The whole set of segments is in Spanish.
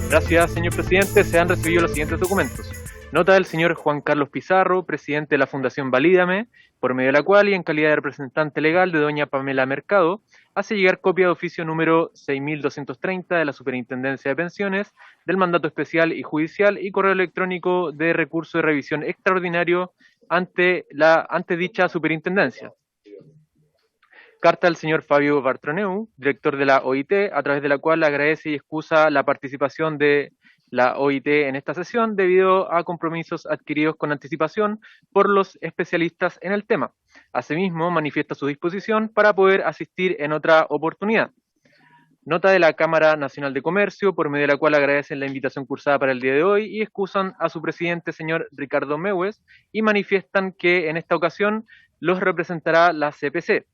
Gracias, señor presidente. Se han recibido los siguientes documentos. Nota del señor Juan Carlos Pizarro, presidente de la Fundación Valídame, por medio de la cual y en calidad de representante legal de doña Pamela Mercado, hace llegar copia de oficio número 6230 de la Superintendencia de Pensiones, del mandato especial y judicial y correo electrónico de recurso de revisión extraordinario ante dicha superintendencia. Carta del señor Fabio Bartroneu, director de la OIT, a través de la cual agradece y excusa la participación de la OIT en esta sesión debido a compromisos adquiridos con anticipación por los especialistas en el tema. Asimismo, manifiesta su disposición para poder asistir en otra oportunidad. Nota de la Cámara Nacional de Comercio, por medio de la cual agradecen la invitación cursada para el día de hoy y excusan a su presidente, señor Ricardo Meues, y manifiestan que en esta ocasión los representará la CPC.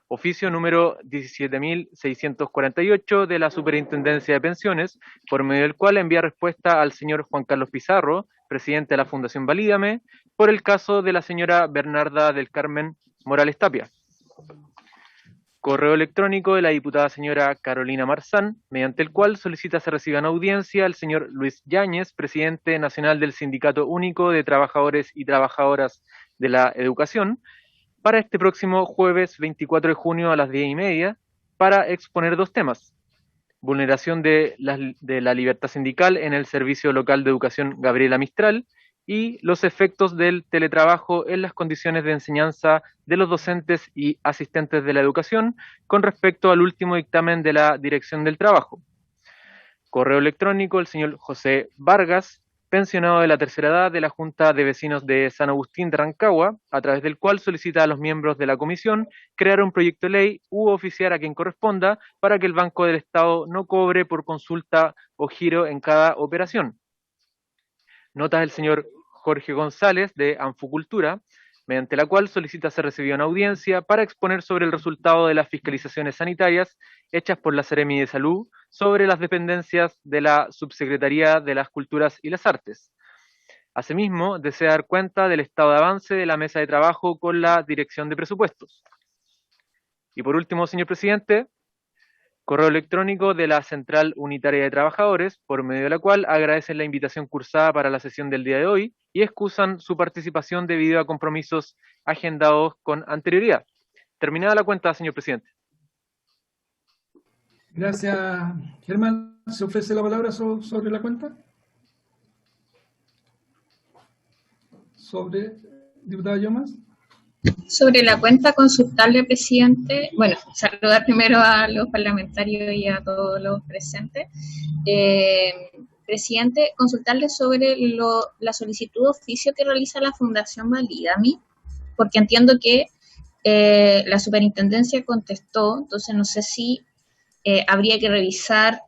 Oficio número 17.648 de la Superintendencia de Pensiones, por medio del cual envía respuesta al señor Juan Carlos Pizarro, presidente de la Fundación Valídame, por el caso de la señora Bernarda del Carmen Morales Tapia. Correo electrónico de la diputada señora Carolina Marzán, mediante el cual solicita se reciba en audiencia al señor Luis Yáñez, presidente nacional del Sindicato Único de Trabajadores y Trabajadoras de la Educación, para este próximo jueves 24 de junio a las 10:30, para exponer dos temas: vulneración de la libertad sindical en el Servicio Local de Educación Gabriela Mistral y los efectos del teletrabajo en las condiciones de enseñanza de los docentes y asistentes de la educación con respecto al último dictamen de la Dirección del Trabajo. Correo electrónico el señor José Vargas, pensionado de la tercera edad de la Junta de Vecinos de San Agustín de Rancagua, a través del cual solicita a los miembros de la comisión crear un proyecto de ley u oficiar a quien corresponda para que el Banco del Estado no cobre por consulta o giro en cada operación. Notas del señor Jorge González de Anfucultura, mediante la cual solicita ser recibido en audiencia para exponer sobre el resultado de las fiscalizaciones sanitarias hechas por la Seremi de Salud sobre las dependencias de la Subsecretaría de las Culturas y las Artes. Asimismo, desea dar cuenta del estado de avance de la mesa de trabajo con la Dirección de Presupuestos. Y por último, señor presidente, correo electrónico de la Central Unitaria de Trabajadores, por medio de la cual agradecen la invitación cursada para la sesión del día de hoy y excusan su participación debido a compromisos agendados con anterioridad. Terminada la cuenta, señor presidente. Gracias, Germán. ¿Se ofrece la palabra sobre la cuenta? ¿Sobre, diputada Llomas? Sobre la cuenta consultable, presidente, bueno, saludar primero a los parlamentarios y a todos los presentes. Presidente, consultarle sobre la solicitud de oficio que realiza la Fundación Valídame, porque entiendo que la superintendencia contestó, entonces no sé si habría que revisar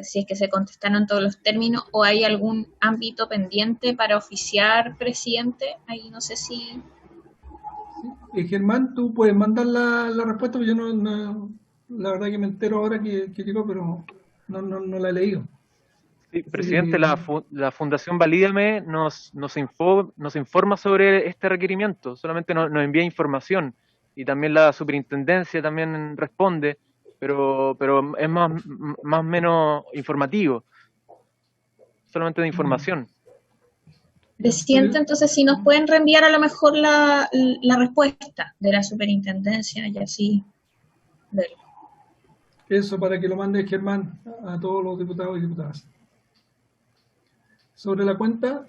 si es que se contestaron todos los términos o hay algún ámbito pendiente para oficiar, presidente. Ahí no sé si... Germán, tú puedes mandar la respuesta, porque yo no, la verdad que me entero ahora que llegó, pero no la he leído. Sí, presidente, la Fundación Valídame nos informa sobre este requerimiento, solamente nos envía información y también la superintendencia también responde, pero es más o menos informativo, solamente de información. Presidente, entonces si nos pueden reenviar a lo mejor la respuesta de la superintendencia y así verlo. Eso para que lo mande Germán a todos los diputados y diputadas. Sobre la cuenta,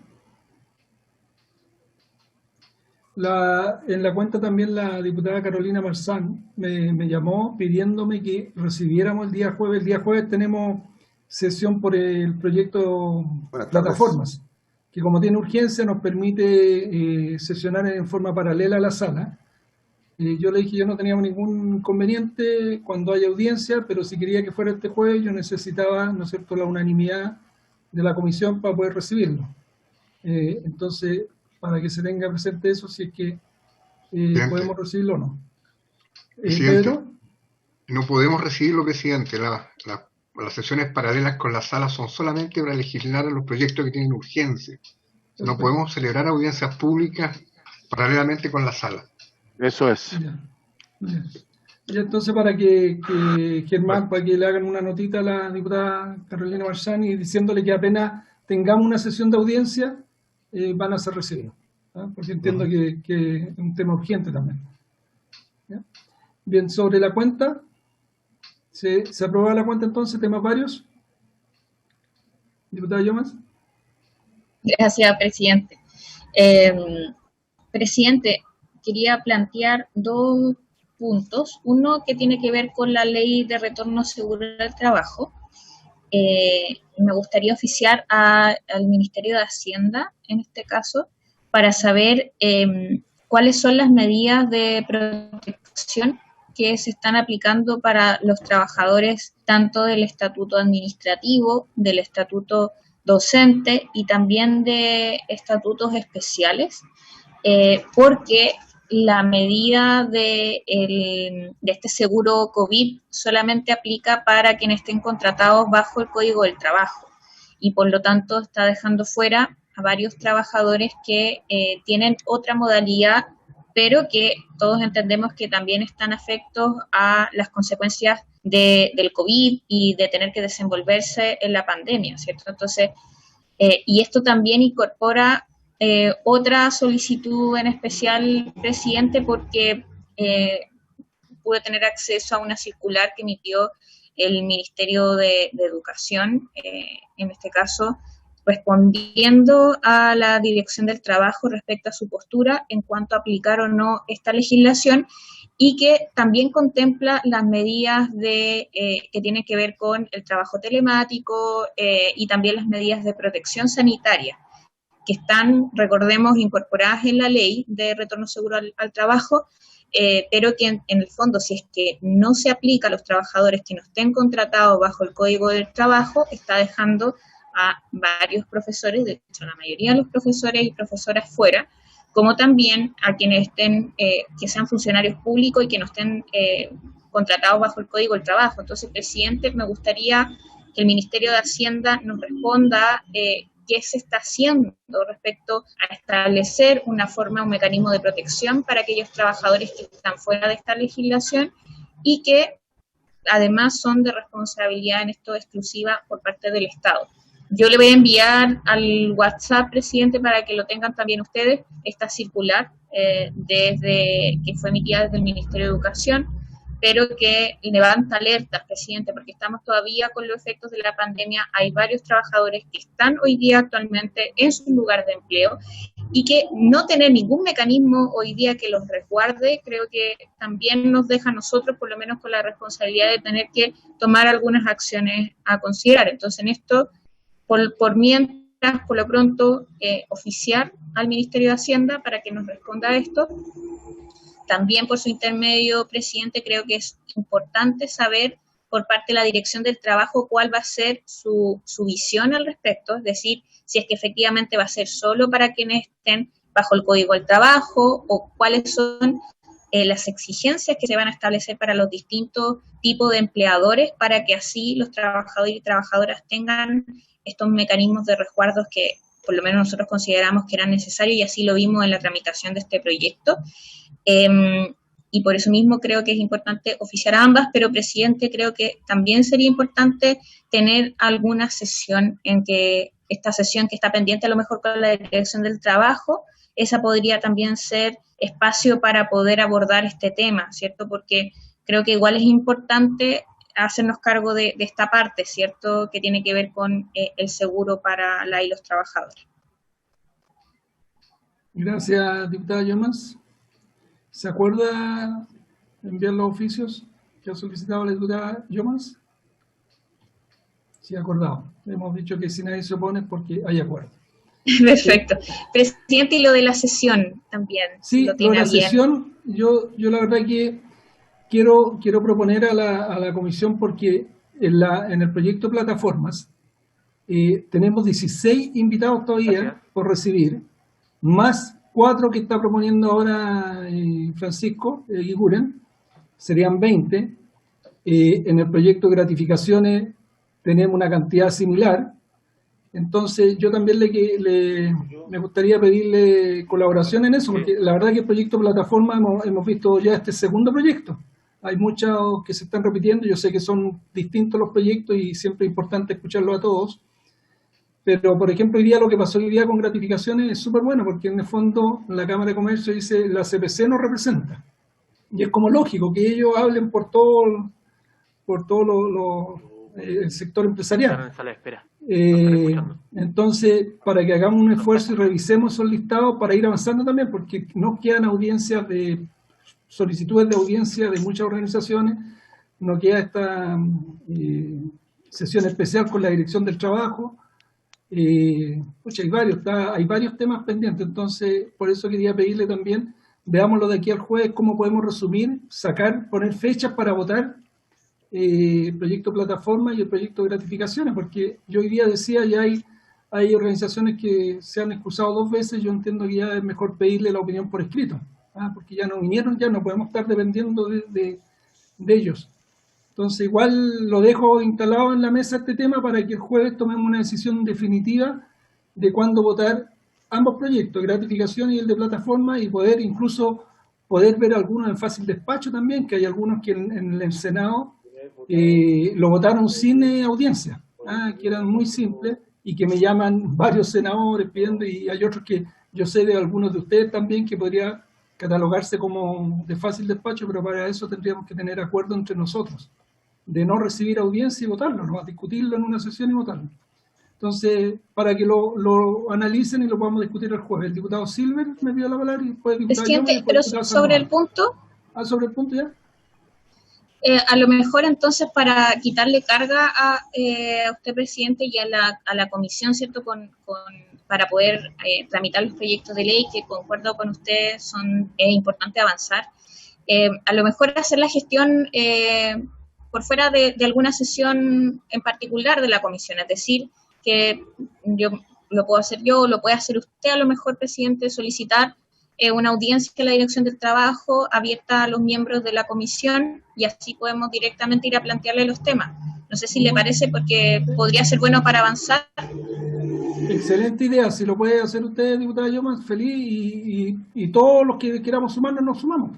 en la cuenta también la diputada Carolina Marzán me llamó pidiéndome que recibiéramos el día jueves. El día jueves tenemos sesión por el proyecto Plataformas, que como tiene urgencia nos permite sesionar en forma paralela a la sala. Yo le dije que yo no teníamos ningún inconveniente cuando haya audiencia, pero si quería que fuera este jueves yo necesitaba, ¿no es cierto?, la unanimidad de la comisión para poder recibirlo. Entonces, para que se tenga presente eso, si es que podemos recibirlo o no. Presidente, no podemos recibirlo, presidente. Las sesiones paralelas con la sala son solamente para legislar los proyectos que tienen urgencia. No podemos celebrar audiencias públicas paralelamente con la sala. Eso es. Ya. Y entonces para que Germán, para que le hagan una notita a la diputada Carolina Marzán y diciéndole que apenas tengamos una sesión de audiencia, van a ser recibidos. ¿Ah? Porque entiendo que es un tema urgente también. ¿Ya? Bien, sobre la cuenta, ¿se aprueba la cuenta entonces? ¿Temas varios? Diputada Llomas. Gracias, presidente. Presidente, quería plantear dos puntos. Uno que tiene que ver con la ley de retorno seguro del trabajo. Me gustaría oficiar al Ministerio de Hacienda, en este caso, para saber cuáles son las medidas de protección que se están aplicando para los trabajadores tanto del estatuto administrativo, del estatuto docente y también de estatutos especiales, porque la medida de este seguro COVID solamente aplica para quienes estén contratados bajo el Código del Trabajo y por lo tanto está dejando fuera a varios trabajadores que tienen otra modalidad, pero que todos entendemos que también están afectos a las consecuencias del COVID y de tener que desenvolverse en la pandemia, ¿cierto? Entonces, y esto también incorpora otra solicitud en especial, presidente, porque pude tener acceso a una circular que emitió el Ministerio de Educación, en este caso, respondiendo a la Dirección del Trabajo respecto a su postura en cuanto a aplicar o no esta legislación y que también contempla las medidas que tienen que ver con el trabajo telemático y también las medidas de protección sanitaria que están, recordemos, incorporadas en la ley de retorno seguro al trabajo, pero que en el fondo, si es que no se aplica a los trabajadores que no estén contratados bajo el Código del Trabajo, está dejando a varios profesores, de hecho la mayoría de los profesores y profesoras fuera, como también a quienes estén, que sean funcionarios públicos y que no estén contratados bajo el Código del Trabajo. Entonces, presidente, me gustaría que el Ministerio de Hacienda nos responda qué se está haciendo respecto a establecer una forma, un mecanismo de protección para aquellos trabajadores que están fuera de esta legislación y que además son de responsabilidad en esto exclusiva por parte del Estado. Yo le voy a enviar al WhatsApp, presidente, para que lo tengan también ustedes, esta circular que fue emitida desde el Ministerio de Educación, pero que levanta alertas, presidente, porque estamos todavía con los efectos de la pandemia. Hay varios trabajadores que están hoy día actualmente en su lugar de empleo y que no tener ningún mecanismo hoy día que los resguarde, creo que también nos deja a nosotros, por lo menos, con la responsabilidad de tener que tomar algunas acciones a considerar. Entonces, en esto, por mientras, por lo pronto, oficiar al Ministerio de Hacienda para que nos responda a esto. También por su intermedio, presidente, creo que es importante saber por parte de la Dirección del Trabajo cuál va a ser su visión al respecto, es decir, si es que efectivamente va a ser solo para quienes estén bajo el Código del Trabajo o cuáles son las exigencias que se van a establecer para los distintos tipos de empleadores para que así los trabajadores y trabajadoras tengan estos mecanismos de resguardos que por lo menos nosotros consideramos que eran necesarios y así lo vimos en la tramitación de este proyecto. Y por eso mismo creo que es importante oficiar a ambas, pero, presidente, creo que también sería importante tener alguna sesión en que esta sesión que está pendiente a lo mejor con la Dirección del Trabajo, esa podría también ser espacio para poder abordar este tema, ¿cierto? Porque creo que igual es importante hacernos cargo de esta parte, ¿cierto? Que tiene que ver con el seguro para la y los trabajadores. Gracias, diputada Llomas. ¿Se acuerda enviar los oficios que ha solicitado la diputada Llomas? Sí, acordado. Hemos dicho que si nadie se opone es porque hay acuerdo. Perfecto. Presidente, y lo de la sesión también. Sí, lo de la sesión, yo la verdad que quiero proponer a la comisión porque en el proyecto Plataformas tenemos 16 invitados todavía por recibir, más 4 que está proponiendo ahora Francisco Guiguren, serían 20. En el proyecto de gratificaciones tenemos una cantidad similar. Entonces yo también me gustaría pedirle colaboración en eso, porque la verdad que el proyecto Plataforma hemos visto ya este segundo proyecto. hay muchos que se están repitiendo, yo sé que son distintos los proyectos y siempre es importante escucharlos a todos, pero por ejemplo hoy día lo que pasó hoy día con gratificaciones es súper bueno, porque en el fondo la Cámara de Comercio dice la CPC nos representa, y es como lógico que ellos hablen por todo el sector empresarial. Están en sala de espera. Están escuchando. Entonces, para que hagamos un esfuerzo y revisemos esos listados para ir avanzando también, porque nos quedan solicitudes de audiencia de muchas organizaciones, nos queda esta sesión especial con la Dirección del Trabajo, hay varios temas pendientes, entonces por eso quería pedirle también, veámoslo de aquí al jueves, cómo podemos resumir, poner fechas para votar el proyecto plataforma y el proyecto de gratificaciones, porque yo hoy día decía, ya hay organizaciones que se han excusado 2 veces, yo entiendo que ya es mejor pedirle la opinión por escrito, porque ya no vinieron, ya no podemos estar dependiendo de ellos. Entonces igual lo dejo instalado en la mesa este tema para que el jueves tomemos una decisión definitiva de cuándo votar ambos proyectos, gratificación y el de plataforma, y incluso poder ver algunos en fácil despacho también, que hay algunos que en el Senado lo votaron sin audiencia, que eran muy simples y que me llaman varios senadores pidiendo, y hay otros que yo sé de algunos de ustedes también que podría catalogarse como de fácil despacho, pero para eso tendríamos que tener acuerdo entre nosotros de no recibir audiencia y votarlo, no discutirlo en una sesión y votarlo. Entonces, para que lo analicen y lo podamos discutir el jueves. El diputado Silver me pidió la palabra y después el diputado Presidente, pero sobre el punto... sobre el punto ya. A lo mejor entonces para quitarle carga a usted, presidente, y a la comisión, ¿cierto?, para poder tramitar los proyectos de ley, que concuerdo con usted, es importante avanzar. A lo mejor hacer la gestión por fuera de alguna sesión en particular de la comisión, es decir, que lo puedo hacer yo, lo puede hacer usted, a lo mejor, presidente, solicitar una audiencia en la Dirección del Trabajo abierta a los miembros de la comisión, y así podemos directamente ir a plantearle los temas. No sé si le parece, porque podría ser bueno para avanzar. Excelente idea, si lo puede hacer usted, diputada Yoma, feliz, y todos los que queramos sumarnos, nos sumamos,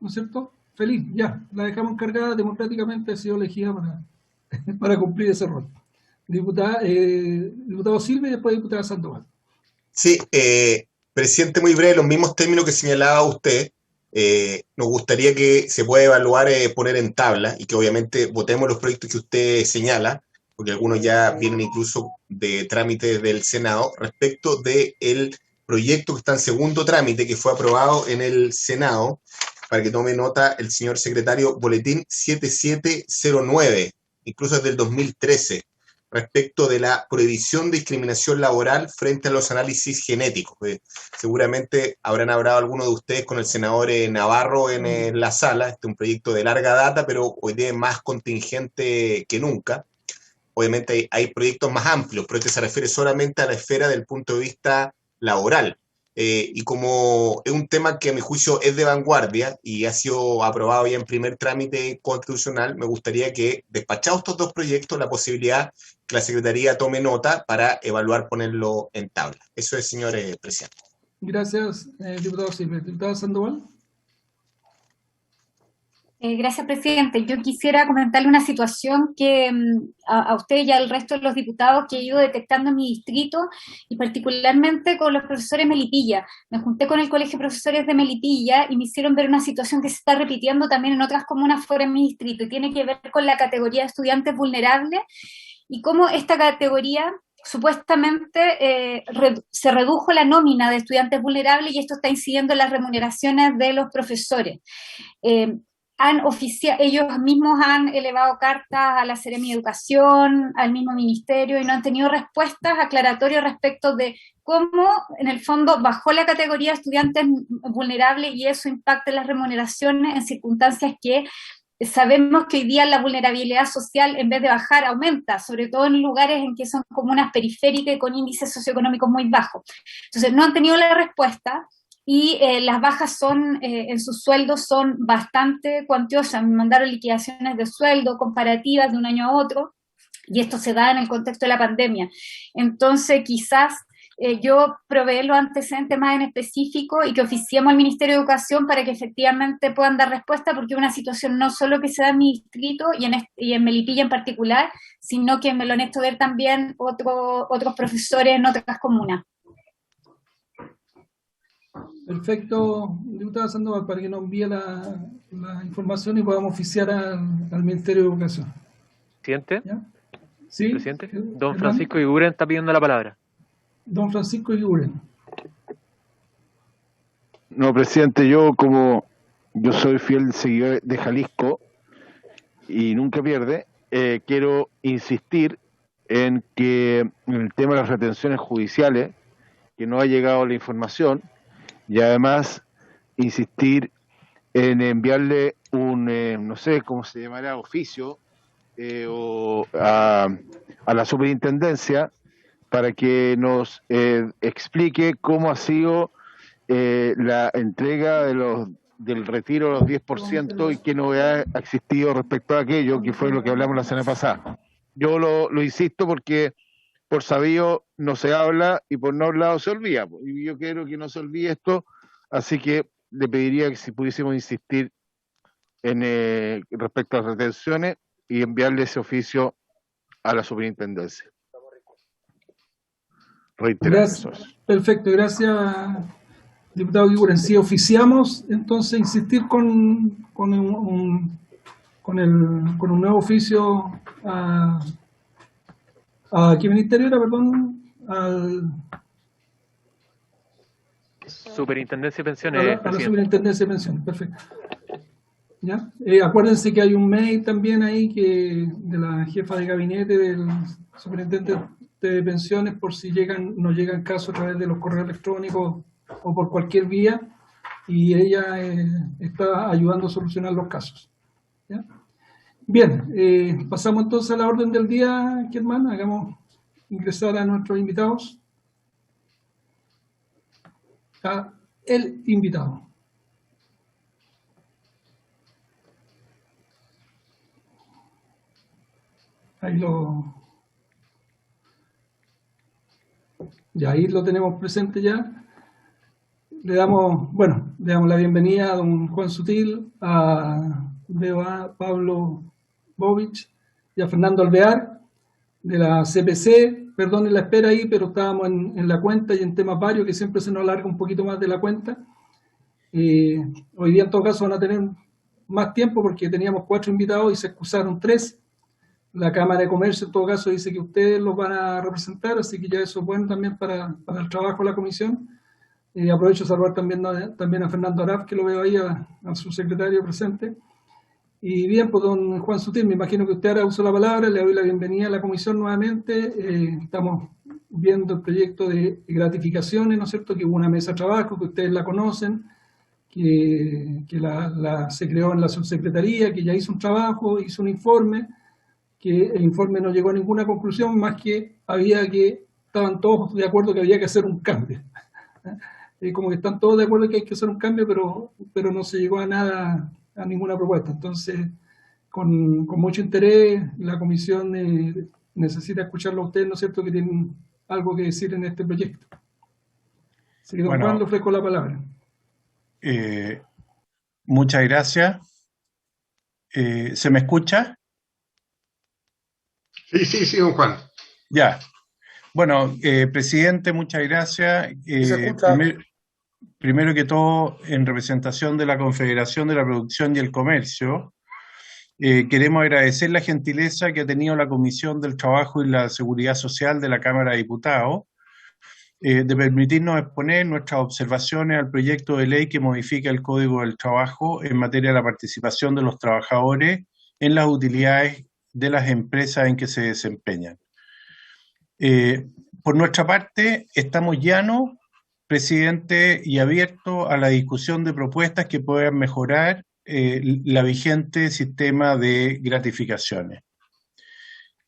¿no es cierto? Feliz, ya, la dejamos encargada, democráticamente ha sido elegida para cumplir ese rol. Diputado Silva y después diputada Sandoval. Sí, presidente, muy breve, los mismos términos que señalaba usted. Nos gustaría que se pueda evaluar, poner en tabla, y que obviamente votemos los proyectos que usted señala, porque algunos ya vienen incluso de trámite del Senado, respecto del proyecto que está en segundo trámite, que fue aprobado en el Senado, para que tome nota el señor secretario, boletín 7709, incluso es del 2013, respecto de la prohibición de discriminación laboral frente a los análisis genéticos. Seguramente habrán hablado algunos de ustedes con el senador Navarro en la sala. Este es un proyecto de larga data, pero hoy día es más contingente que nunca. Obviamente hay proyectos más amplios, pero este se refiere solamente a la esfera del punto de vista laboral. Y como es un tema que a mi juicio es de vanguardia y ha sido aprobado ya en primer trámite constitucional, me gustaría que, despachados estos 2 proyectos, la posibilidad que la Secretaría tome nota para evaluar ponerlo en tabla. Eso es, señor presidente. Gracias, diputado Silva. Diputada Sandoval. Gracias, presidente. Yo quisiera comentarle una situación que a usted y al resto de los diputados que he ido detectando en mi distrito, y particularmente con los profesores Melipilla. Me junté con el Colegio de Profesores de Melipilla y me hicieron ver una situación que se está repitiendo también en otras comunas fuera de mi distrito, y tiene que ver con la categoría de estudiantes vulnerables y cómo esta categoría supuestamente se redujo la nómina de estudiantes vulnerables, y esto está incidiendo en las remuneraciones de los profesores. Ellos mismos han elevado cartas a la Seremi de Educación, al mismo ministerio, y no han tenido respuestas aclaratorias respecto de cómo, en el fondo, bajó la categoría de estudiantes vulnerables y eso impacta en las remuneraciones en circunstancias que sabemos que hoy día la vulnerabilidad social, en vez de bajar, aumenta, sobre todo en lugares en que son comunas periféricas y con índices socioeconómicos muy bajos. Entonces, no han tenido la respuesta. Y las bajas en sus sueldos son bastante cuantiosas. Me mandaron liquidaciones de sueldo comparativas de un año a otro, y esto se da en el contexto de la pandemia. Entonces, quizás yo proveer los antecedentes más en específico y que oficiemos al Ministerio de Educación para que efectivamente puedan dar respuesta, porque es una situación no solo que se da en mi distrito y en Melipilla en particular, sino que me lo han hecho ver también otros profesores en otras comunas. Perfecto, diputada Sandoval, para que nos envíe la información y podamos oficiar al Ministerio de Educación. ¿Presidente? ¿Ya? ¿Sí? ¿Presidente? Don Francisco Iguren está pidiendo la palabra. Don Francisco Iguren. No, presidente, yo soy fiel seguidor de Jalisco y nunca pierde, quiero insistir en que en el tema de las retenciones judiciales, que no ha llegado la información, y además insistir en enviarle un, no sé cómo se llamará, oficio a la superintendencia para que nos explique cómo ha sido la entrega del retiro de los 10% y qué novedad ha existido respecto a aquello, que fue lo que hablamos la semana pasada. Yo lo insisto porque por sabido no se habla y por no hablado se olvida. Y yo quiero que no se olvide esto, así que le pediría que si pudiésemos insistir en respecto a las retenciones y enviarle ese oficio a la superintendencia. Perfecto, gracias, diputado Iguren. Si oficiamos, entonces insistir con un nuevo oficio ¿a qué ministerio era, perdón? Superintendencia de Pensiones. A la Superintendencia de Pensiones, perfecto. ¿Ya? Acuérdense que hay un mail también ahí de la jefa de gabinete del Superintendente de Pensiones, por si nos llegan casos a través de los correos electrónicos o por cualquier vía, y ella está ayudando a solucionar los casos. ¿Ya? Bien, pasamos entonces a la orden del día, Germán. Hagamos ingresar a nuestros invitados. A el invitado. Ahí lo tenemos presente ya. Le damos la bienvenida a don Juan Sutil, veo a Pablo Bovich y a Fernando Alvear de la CPC. Perdonen la espera ahí, pero estábamos en la cuenta y en temas varios que siempre se nos alarga un poquito más de la cuenta. Hoy día en todo caso van a tener más tiempo porque teníamos 4 invitados y se excusaron 3. La Cámara de Comercio en todo caso dice que ustedes los van a representar, así que ya eso es bueno también para el trabajo de la comisión. Aprovecho de saludar también a Fernando Araf, que lo veo ahí, a su secretario presente. Y bien, pues don Juan Sutil, me imagino que usted ahora usó la palabra, le doy la bienvenida a la comisión nuevamente. Estamos viendo el proyecto de gratificaciones, ¿no es cierto?, que hubo una mesa de trabajo, que ustedes la conocen, que se creó en la subsecretaría, que ya hizo un trabajo, hizo un informe, que el informe no llegó a ninguna conclusión, más que estaban todos de acuerdo que había que hacer un cambio. Como que están todos de acuerdo que hay que hacer un cambio, pero no se llegó a nada, a ninguna propuesta. Entonces, con mucho interés, la comisión necesita escucharlo a ustedes, ¿no es cierto?, que tienen algo que decir en este proyecto. Así que don Juan, le ofrezco la palabra. Muchas gracias. ¿Se me escucha? Sí, don Juan. Ya. Bueno, presidente, muchas gracias. Primero que todo, en representación de la Confederación de la Producción y el Comercio, queremos agradecer la gentileza que ha tenido la Comisión del Trabajo y la Seguridad Social de la Cámara de Diputados de permitirnos exponer nuestras observaciones al proyecto de ley que modifica el Código del Trabajo en materia de la participación de los trabajadores en las utilidades de las empresas en que se desempeñan. Por nuestra parte, estamos llanos, presidente, y abiertos a la discusión de propuestas que puedan mejorar la vigente sistema de gratificaciones.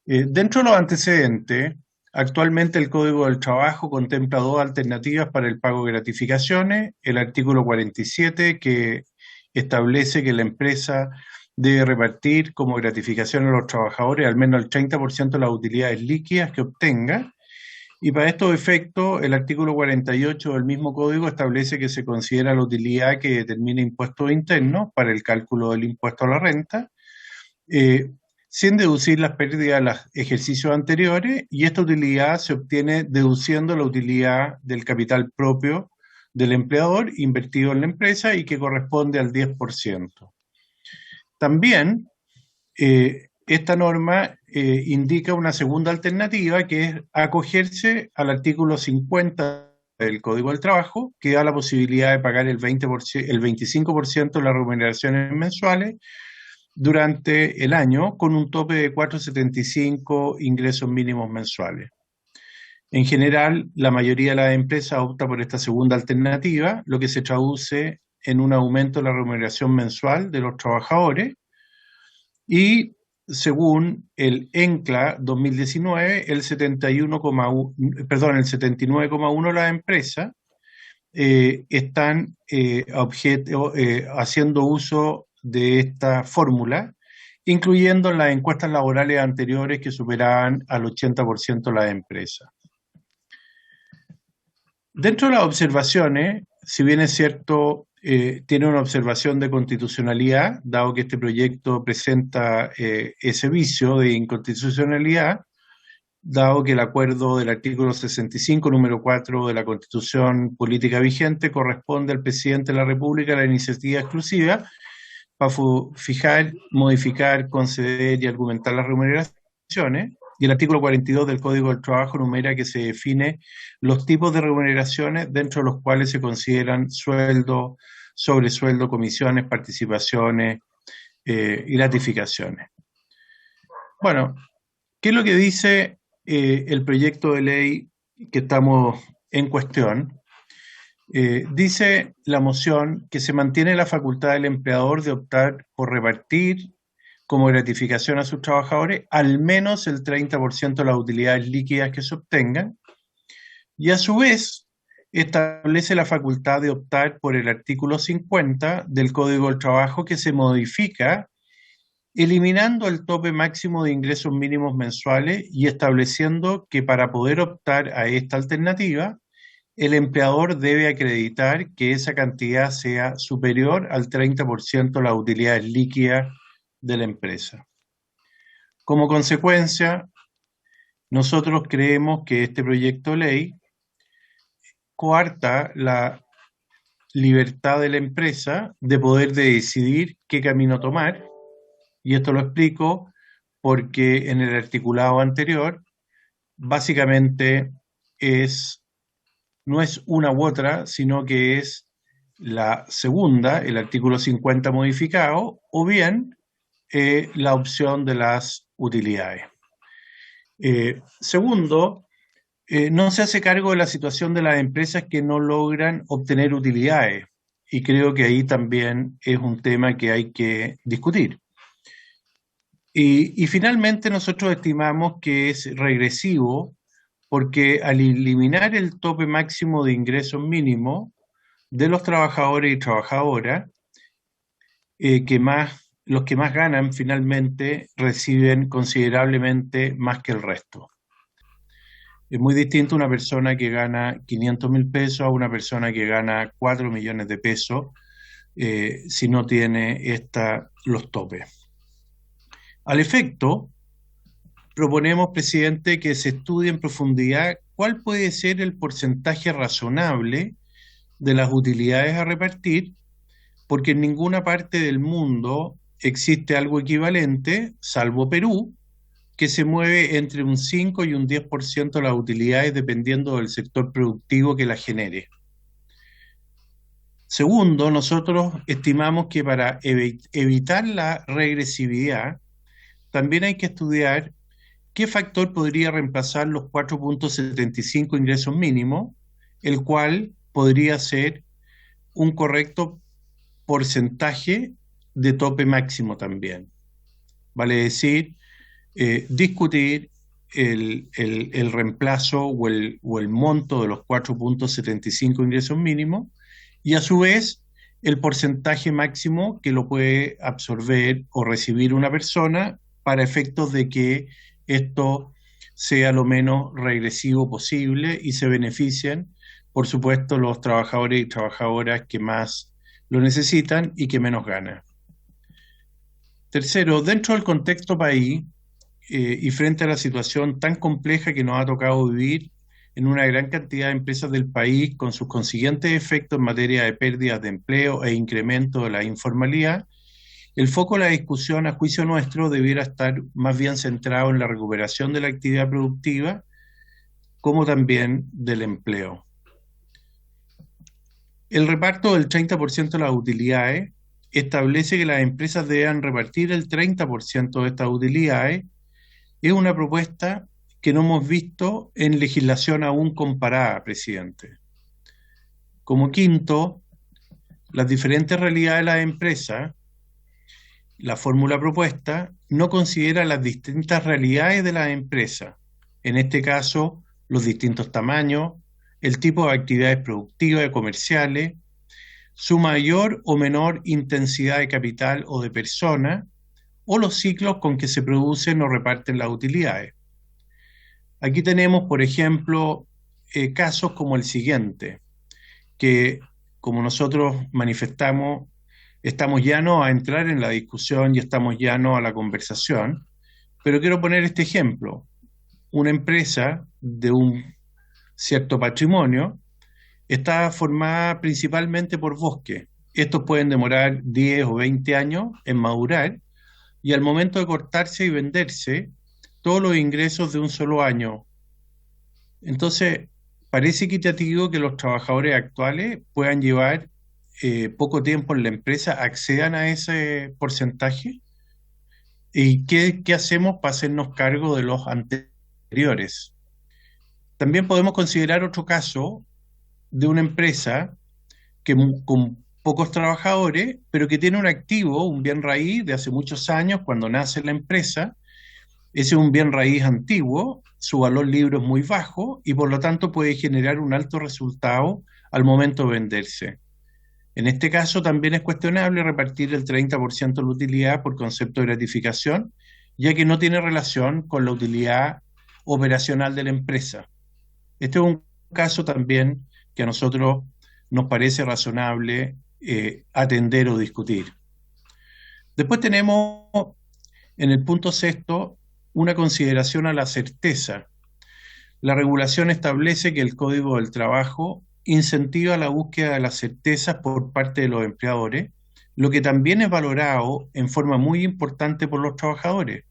Dentro de los antecedentes, actualmente el Código del Trabajo contempla 2 alternativas para el pago de gratificaciones: el artículo 47, que establece que la empresa debe repartir como gratificación a los trabajadores al menos el 30% de las utilidades líquidas que obtenga, Y para estos efectos, el artículo 48 del mismo código establece que se considera la utilidad que determina impuestos internos para el cálculo del impuesto a la renta, sin deducir las pérdidas de los ejercicios anteriores, y esta utilidad se obtiene deduciendo la utilidad del capital propio del empleador invertido en la empresa y que corresponde al 10%. También esta norma indica una segunda alternativa, que es acogerse al artículo 50 del Código del Trabajo, que da la posibilidad de pagar el 25% de las remuneraciones mensuales durante el año, con un tope de 475 ingresos mínimos mensuales. En general, la mayoría de las empresas opta por esta segunda alternativa, lo que se traduce en un aumento de la remuneración mensual de los trabajadores, y según el ENCLA 2019, el 79,1% de las empresas están haciendo uso de esta fórmula, incluyendo en las encuestas laborales anteriores que superaban al 80% de las empresas. Dentro de las observaciones, si bien es cierto, tiene una observación de constitucionalidad, dado que este proyecto presenta ese vicio de inconstitucionalidad, dado que el acuerdo del artículo 65, número 4 de la Constitución Política vigente corresponde al presidente de la República la iniciativa exclusiva para fijar, modificar, conceder y argumentar las remuneraciones. Y el artículo 42 del Código del Trabajo enumera que se define los tipos de remuneraciones dentro de los cuales se consideran sueldo, sobresueldo, comisiones, participaciones y gratificaciones. Bueno, ¿qué es lo que dice el proyecto de ley que estamos en cuestión? Dice la moción que se mantiene la facultad del empleador de optar por repartir como gratificación a sus trabajadores al menos el 30% de las utilidades líquidas que se obtengan, y a su vez establece la facultad de optar por el artículo 50 del Código del Trabajo, que se modifica eliminando el tope máximo de ingresos mínimos mensuales y estableciendo que para poder optar a esta alternativa, el empleador debe acreditar que esa cantidad sea superior al 30% de las utilidades líquidas de la empresa. Como consecuencia, nosotros creemos que este proyecto de ley coarta la libertad de la empresa de poder decidir qué camino tomar, y esto lo explico porque en el articulado anterior básicamente no es una u otra, sino que es la segunda, el artículo 50 modificado, o bien la opción de las utilidades. Segundo, no se hace cargo de la situación de las empresas que no logran obtener utilidades, y creo que ahí también es un tema que hay que discutir. Y finalmente nosotros estimamos que es regresivo, porque al eliminar el tope máximo de ingresos mínimos de los trabajadores y trabajadoras, los que más ganan finalmente reciben considerablemente más que el resto. Es muy distinto una persona que gana 500.000 pesos a una persona que gana 4 millones de pesos si no tiene los topes. Al efecto, proponemos, presidente, que se estudie en profundidad cuál puede ser el porcentaje razonable de las utilidades a repartir, porque en ninguna parte del mundo existe algo equivalente, salvo Perú, que se mueve entre un 5 y un 10% de las utilidades dependiendo del sector productivo que las genere. Segundo, nosotros estimamos que para evitar la regresividad, también hay que estudiar qué factor podría reemplazar los 4.75 ingresos mínimos, el cual podría ser un correcto porcentaje de tope máximo también. Vale decir, discutir el reemplazo o el monto de los 4.75 ingresos mínimos, y a su vez el porcentaje máximo que lo puede absorber o recibir una persona para efectos de que esto sea lo menos regresivo posible y se beneficien, por supuesto, los trabajadores y trabajadoras que más lo necesitan y que menos ganan. Tercero, dentro del contexto país y frente a la situación tan compleja que nos ha tocado vivir en una gran cantidad de empresas del país, con sus consiguientes efectos en materia de pérdidas de empleo e incremento de la informalidad, el foco de la discusión, a juicio nuestro, debiera estar más bien centrado en la recuperación de la actividad productiva, como también del empleo. El reparto del 30% de las utilidades establece que las empresas deban repartir el 30% de estas utilidades. Es una propuesta que no hemos visto en legislación aún comparada, presidente. Como quinto, las diferentes realidades de las empresas, la fórmula propuesta no considera las distintas realidades de las empresas, en este caso, los distintos tamaños, el tipo de actividades productivas y comerciales, su mayor o menor intensidad de capital o de persona, o los ciclos con que se producen o reparten las utilidades. Aquí tenemos, por ejemplo, casos como el siguiente, que como nosotros manifestamos, estamos llanos a entrar en la discusión y estamos llanos a la conversación, pero quiero poner este ejemplo. Una empresa de un cierto patrimonio está formada principalmente por bosques. Estos pueden demorar 10 o 20 años en madurar y al momento de cortarse y venderse, todos los ingresos de un solo año. Entonces, parece equitativo que los trabajadores actuales puedan llevar poco tiempo en la empresa, accedan a ese porcentaje. ¿Y qué hacemos para hacernos cargo de los anteriores? También podemos considerar otro caso de una empresa que con pocos trabajadores, pero que tiene un activo, un bien raíz de hace muchos años, cuando nace la empresa. Ese es un bien raíz antiguo, su valor libre es muy bajo y por lo tanto puede generar un alto resultado al momento de venderse. En este caso también es cuestionable repartir el 30% de la utilidad por concepto de gratificación, ya que no tiene relación con la utilidad operacional de la empresa. Este es un caso también que a nosotros nos parece razonable atender o discutir. Después tenemos en el punto sexto una consideración a la certeza. La regulación establece que el Código del Trabajo incentiva la búsqueda de las certezas por parte de los empleadores, lo que también es valorado en forma muy importante por los trabajadores.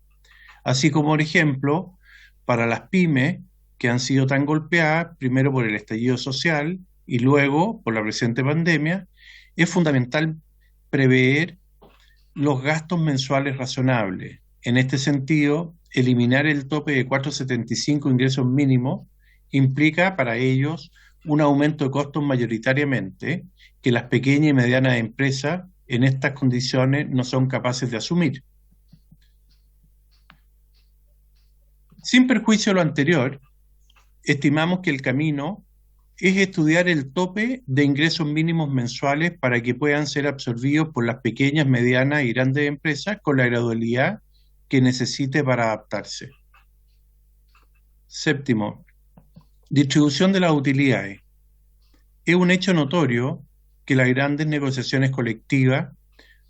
Así como, por ejemplo, para las pymes que han sido tan golpeadas, primero por el estallido social y luego por la presente pandemia, es fundamental prever los gastos mensuales razonables. En este sentido, eliminar el tope de 4,75 ingresos mínimos implica para ellos un aumento de costos mayoritariamente que las pequeñas y medianas empresas en estas condiciones no son capaces de asumir. Sin perjuicio de lo anterior, estimamos que el camino es estudiar el tope de ingresos mínimos mensuales para que puedan ser absorbidos por las pequeñas, medianas y grandes empresas con la gradualidad que necesite para adaptarse. Séptimo, distribución de las utilidades. Es un hecho notorio que las grandes negociaciones colectivas,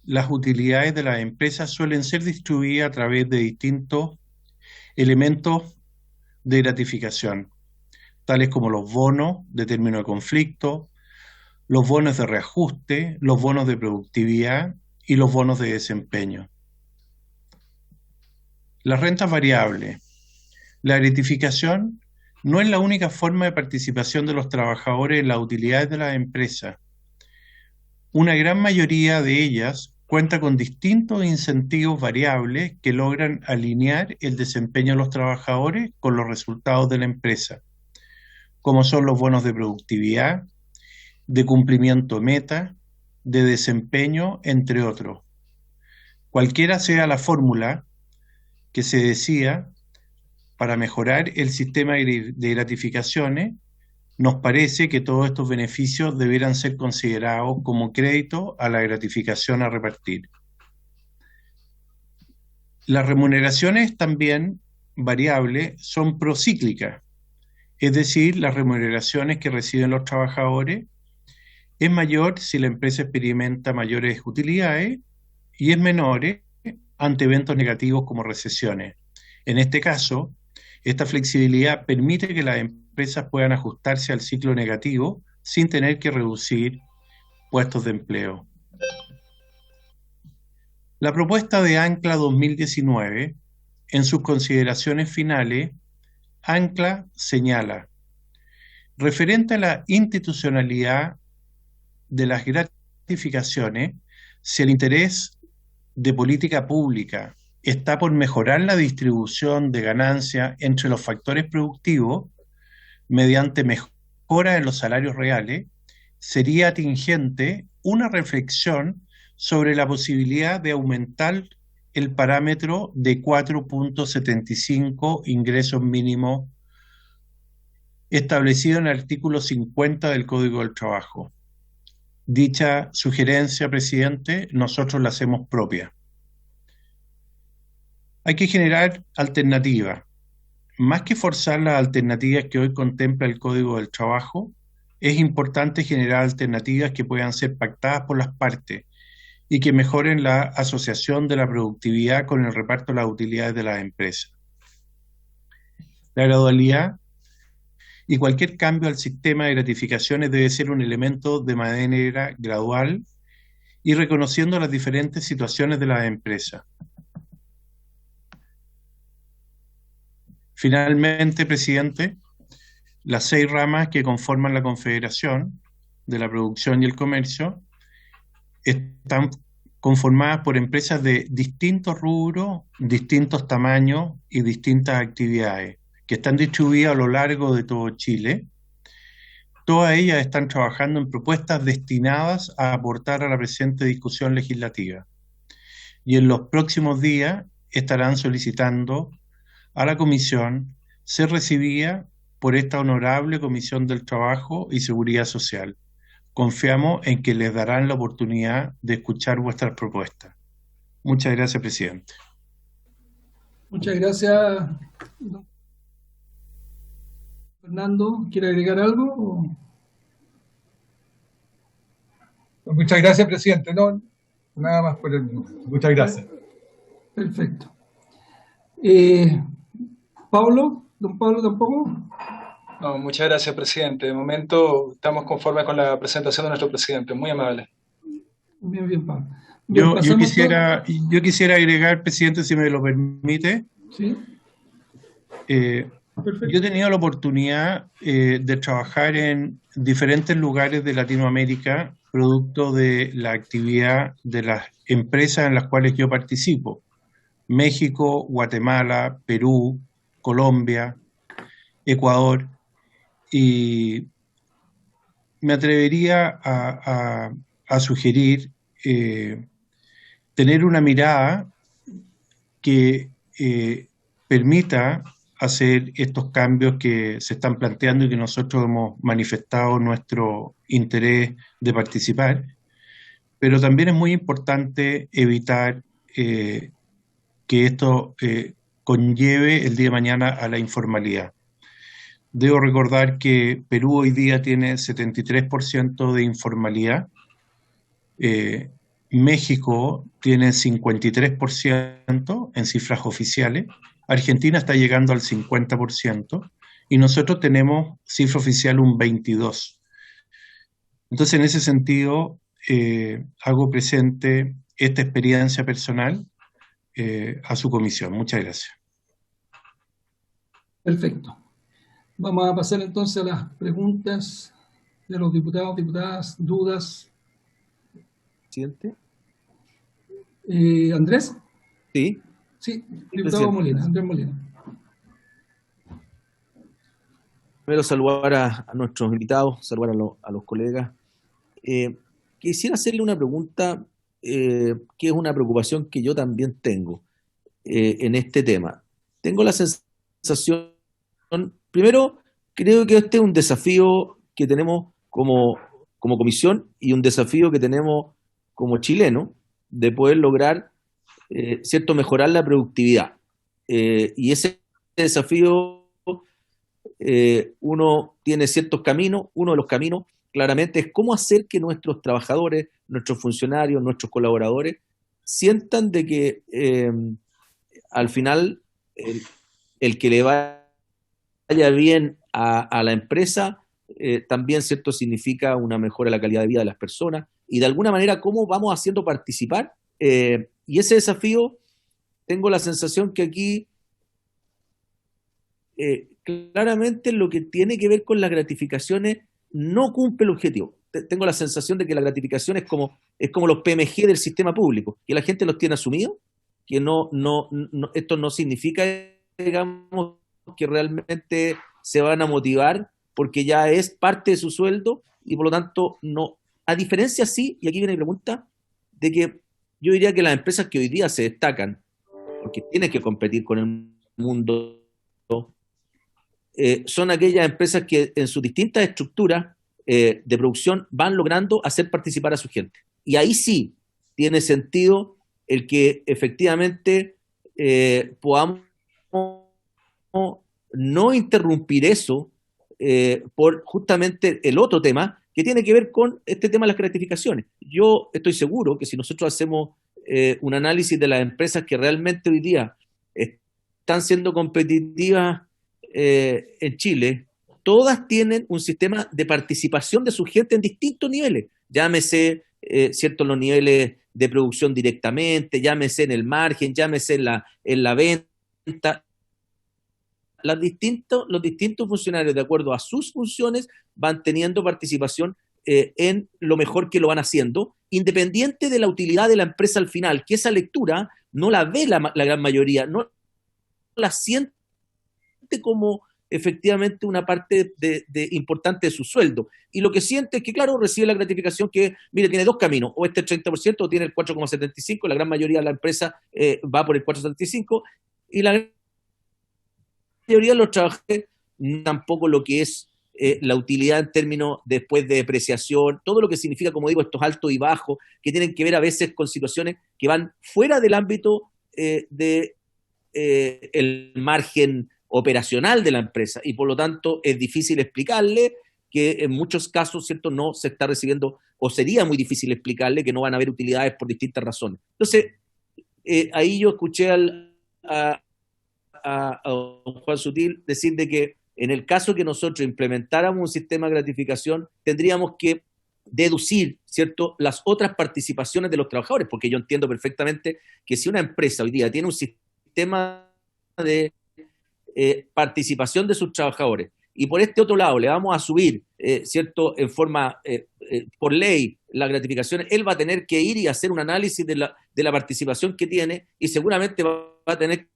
las utilidades de las empresas suelen ser distribuidas a través de distintos elementos de gratificación, tales como los bonos de término de conflicto, los bonos de reajuste, los bonos de productividad y los bonos de desempeño. Las rentas variables. La gratificación no es la única forma de participación de los trabajadores en las utilidades de las empresas. Una gran mayoría de ellas cuenta con distintos incentivos variables que logran alinear el desempeño de los trabajadores con los resultados de la empresa, como son los bonos de productividad, de cumplimiento meta, de desempeño, entre otros. Cualquiera sea la fórmula que se decida para mejorar el sistema de gratificaciones, nos parece que todos estos beneficios debieran ser considerados como crédito a la gratificación a repartir. Las remuneraciones también variable son procíclicas, es decir, las remuneraciones que reciben los trabajadores es mayor si la empresa experimenta mayores utilidades y es menor ante eventos negativos como recesiones. En este caso, esta flexibilidad permite que las empresas puedan ajustarse al ciclo negativo sin tener que reducir puestos de empleo. La propuesta de ANCLA 2019, en sus consideraciones finales, ANCLA señala, referente a la institucionalidad de las gratificaciones, si el interés de política pública está por mejorar la distribución de ganancias entre los factores productivos mediante mejora en los salarios reales, sería atingente una reflexión sobre la posibilidad de aumentar el parámetro de 4.75 ingresos mínimos establecido en el artículo 50 del Código del Trabajo. Dicha sugerencia, presidente, nosotros la hacemos propia. Hay que generar alternativas. Más que forzar las alternativas que hoy contempla el Código del Trabajo, es importante generar alternativas que puedan ser pactadas por las partes y que mejoren la asociación de la productividad con el reparto de las utilidades de las empresas. La gradualidad y cualquier cambio al sistema de gratificaciones debe ser un elemento de manera gradual y reconociendo las diferentes situaciones de las empresas. Finalmente, presidente, las 6 ramas que conforman la Confederación de la Producción y el Comercio están conformadas por empresas de distintos rubros, distintos tamaños y distintas actividades, que están distribuidas a lo largo de todo Chile. Todas ellas están trabajando en propuestas destinadas a aportar a la presente discusión legislativa. Y en los próximos días estarán solicitando a la Comisión ser recibida por esta honorable Comisión del Trabajo y Seguridad Social. Confiamos en que les darán la oportunidad de escuchar vuestras propuestas. Muchas gracias, presidente. Muchas gracias. Fernando, ¿quiere agregar algo? Muchas gracias, presidente. No, nada más por el minuto. Muchas gracias. Perfecto. Pablo, don Pablo tampoco. No, muchas gracias, presidente. De momento estamos conformes con la presentación de nuestro presidente. Muy amable. Bien, Pablo. Yo quisiera agregar, presidente, si me lo permite. Sí. Yo he tenido la oportunidad de trabajar en diferentes lugares de Latinoamérica, producto de la actividad de las empresas en las cuales yo participo. México, Guatemala, Perú, Colombia, Ecuador. Y me atrevería a sugerir tener una mirada que permita hacer estos cambios que se están planteando y que nosotros hemos manifestado nuestro interés de participar, pero también es muy importante evitar que esto conlleve el día de mañana a la informalidad. Debo recordar que Perú hoy día tiene 73% de informalidad, México tiene 53% en cifras oficiales, Argentina está llegando al 50% y nosotros tenemos cifra oficial un 22%. Entonces, en ese sentido, hago presente esta experiencia personal a su comisión. Muchas gracias. Perfecto. Vamos a pasar entonces a las preguntas de los diputados, diputadas, dudas. ¿Presidente? ¿Andrés? Sí. Sí, diputado Molina, Andrés Molina. Primero saludar a nuestros invitados, saludar a los colegas. Quisiera hacerle una pregunta que es una preocupación que yo también tengo en este tema. Tengo la sensación, primero, creo que este es un desafío que tenemos como comisión y un desafío que tenemos como chilenos de poder lograr, ¿cierto?, mejorar la productividad. Y ese desafío, uno tiene ciertos caminos. Uno de los caminos claramente es cómo hacer que nuestros trabajadores, nuestros funcionarios, nuestros colaboradores sientan de que al final el que le vaya bien a la empresa también, ¿cierto?, significa una mejora de la calidad de vida de las personas, y de alguna manera cómo vamos haciendo participar. Y ese desafío, tengo la sensación que aquí claramente lo que tiene que ver con las gratificaciones no cumple el objetivo. Tengo la sensación de que la gratificación es como los PMG del sistema público, que la gente los tiene asumidos, que esto no significa, digamos, que realmente se van a motivar porque ya es parte de su sueldo, y por lo tanto no. A diferencia, sí, y aquí viene mi pregunta, de que yo diría que las empresas que hoy día se destacan, porque tienen que competir con el mundo, son aquellas empresas que en sus distintas estructuras de producción van logrando hacer participar a su gente. Y ahí sí tiene sentido el que efectivamente podamos no interrumpir eso por justamente el otro tema que tiene que ver con este tema de las gratificaciones. Yo estoy seguro que si nosotros hacemos un análisis de las empresas que realmente hoy día están siendo competitivas en Chile, todas tienen un sistema de participación de su gente en distintos niveles. Llámese, ¿cierto?, los niveles de producción directamente, llámese en el margen, llámese en la venta. Los distintos funcionarios, de acuerdo a sus funciones, van teniendo participación en lo mejor que lo van haciendo, independiente de la utilidad de la empresa al final, que esa lectura no la ve la gran mayoría, no la siente como efectivamente una parte importante de su sueldo. Y lo que siente es que, claro, recibe la gratificación que, mire, tiene dos caminos, o este 30% o tiene el 4,75%, la gran mayoría de la empresa va por el 4,75%, y la mayoría de los trabajadores tampoco lo que es la utilidad en términos después de depreciación, todo lo que significa, como digo, estos altos y bajos, que tienen que ver a veces con situaciones que van fuera del ámbito del margen operacional de la empresa, y por lo tanto es difícil explicarle que en muchos casos, ¿cierto?, no se está recibiendo, o sería muy difícil explicarle que no van a haber utilidades por distintas razones. Entonces, ahí yo escuché a Juan Sutil decir de que en el caso que nosotros implementáramos un sistema de gratificación, tendríamos que deducir, ¿cierto?, las otras participaciones de los trabajadores, porque yo entiendo perfectamente que si una empresa hoy día tiene un sistema de participación de sus trabajadores, y por este otro lado le vamos a subir, ¿cierto?, en forma, por ley, las gratificaciones, él va a tener que ir y hacer un análisis de la participación que tiene, y seguramente va a tener que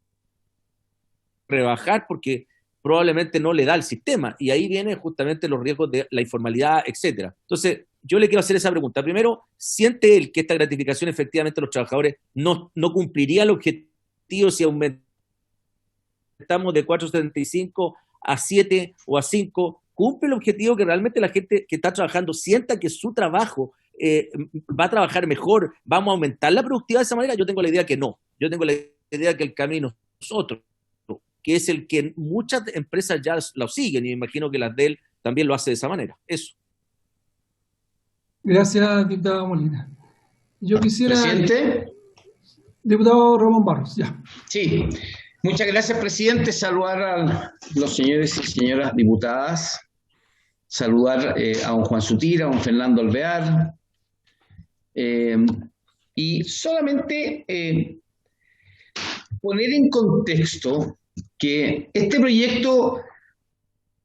rebajar porque probablemente no le da el sistema, y ahí vienen justamente los riesgos de la informalidad, etcétera. Entonces, yo le quiero hacer esa pregunta. Primero, ¿siente él que esta gratificación efectivamente los trabajadores no cumpliría el objetivo si aumentamos de 4,75 a 7 o a 5? ¿Cumple el objetivo que realmente la gente que está trabajando sienta que su trabajo va a trabajar mejor? ¿Vamos a aumentar la productividad de esa manera? Yo tengo la idea que no. Yo tengo la idea que el camino es otro, que es el que muchas empresas ya lo siguen, y me imagino que las de él también lo hace de esa manera. Eso. Gracias, diputado Molina. Yo quisiera... ¿Presidente? Diputado Ramón Barros, ya. Sí. Muchas gracias, presidente. Saludar a los señores y señoras diputadas. Saludar a don Juan Sutil, a don Fernando Alvear. Y solamente poner en contexto que este proyecto,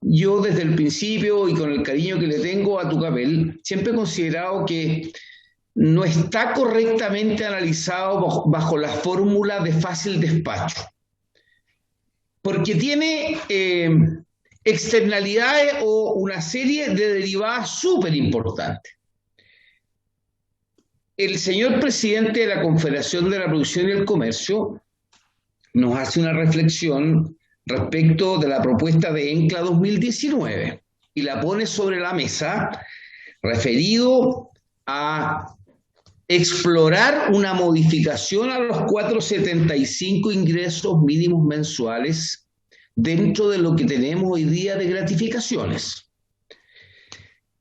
yo desde el principio y con el cariño que le tengo a Tucapel, siempre he considerado que no está correctamente analizado bajo la fórmula de fácil despacho, porque tiene externalidades o una serie de derivadas súper importantes. El señor presidente de la Confederación de la Producción y el Comercio nos hace una reflexión respecto de la propuesta de ENCLA 2019 y la pone sobre la mesa referido a explorar una modificación a los 4,75 ingresos mínimos mensuales dentro de lo que tenemos hoy día de gratificaciones.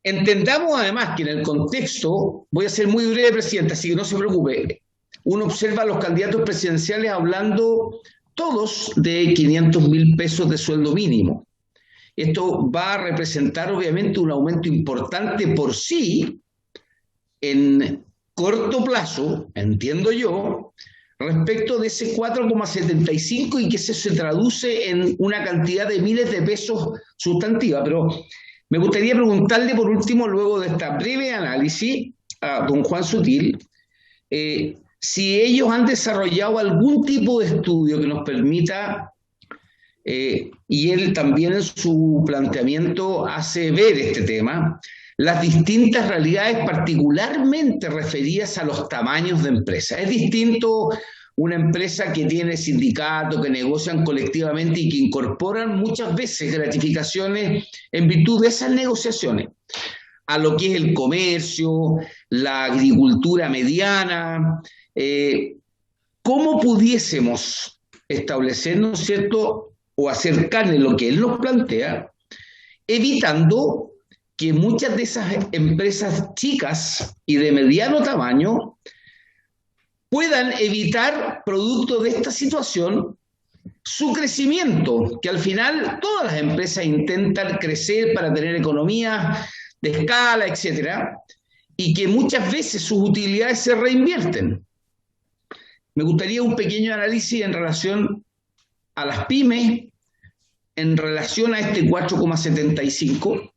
Entendamos además que en el contexto, voy a ser muy breve, presidente, así que no se preocupe, uno observa a los candidatos presidenciales hablando todos de 500.000 pesos de sueldo mínimo. Esto va a representar obviamente un aumento importante por sí en corto plazo, entiendo yo, respecto de ese 4,75 y que se traduce en una cantidad de miles de pesos sustantiva. Pero me gustaría preguntarle por último, luego de esta breve análisis, a don Juan Sutil, si ellos han desarrollado algún tipo de estudio que nos permita, y él también en su planteamiento hace ver este tema, las distintas realidades particularmente referidas a los tamaños de empresas. Es distinto una empresa que tiene sindicato, que negocian colectivamente y que incorporan muchas veces gratificaciones en virtud de esas negociaciones, a lo que es el comercio, la agricultura mediana. ¿Cómo pudiésemos establecer, ¿no es cierto?, o acercarle lo que él nos plantea, evitando que muchas de esas empresas chicas y de mediano tamaño puedan evitar, producto de esta situación, su crecimiento, que al final todas las empresas intentan crecer para tener economías de escala, etcétera, y que muchas veces sus utilidades se reinvierten? Me gustaría un pequeño análisis en relación a las pymes, en relación a este 4,75,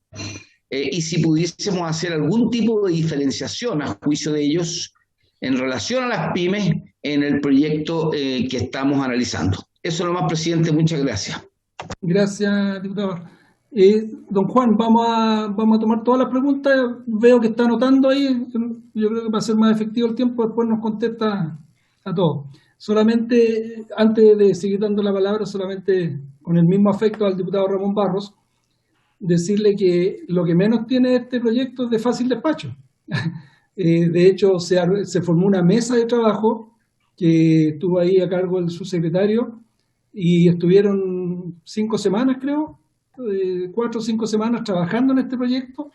y si pudiésemos hacer algún tipo de diferenciación a juicio de ellos en relación a las pymes en el proyecto que estamos analizando. Eso es lo más, presidente. Muchas gracias. Gracias, diputado. Don Juan, vamos a tomar todas las preguntas. Veo que está anotando ahí. Yo creo que para ser más efectivo el tiempo, después nos contesta a todos. Solamente, antes de seguir dando la palabra, solamente con el mismo afecto al diputado Ramón Barros, decirle que lo que menos tiene este proyecto es de fácil despacho. De hecho, se formó una mesa de trabajo que estuvo ahí a cargo del subsecretario y estuvieron 5 semanas, creo, 4 o 5 semanas trabajando en este proyecto,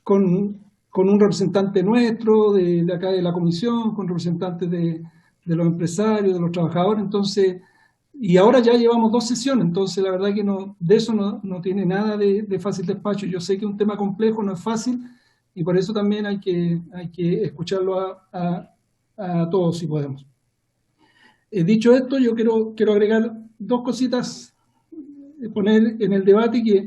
con un representante nuestro de acá de la comisión, con representantes de los empresarios, de los trabajadores. Entonces, y ahora ya llevamos 2 sesiones, entonces la verdad que de eso no tiene nada de fácil despacho. Yo sé que es un tema complejo, no es fácil, y por eso también hay que escucharlo a todos si podemos. Dicho esto, yo quiero agregar 2 cositas, poner en el debate que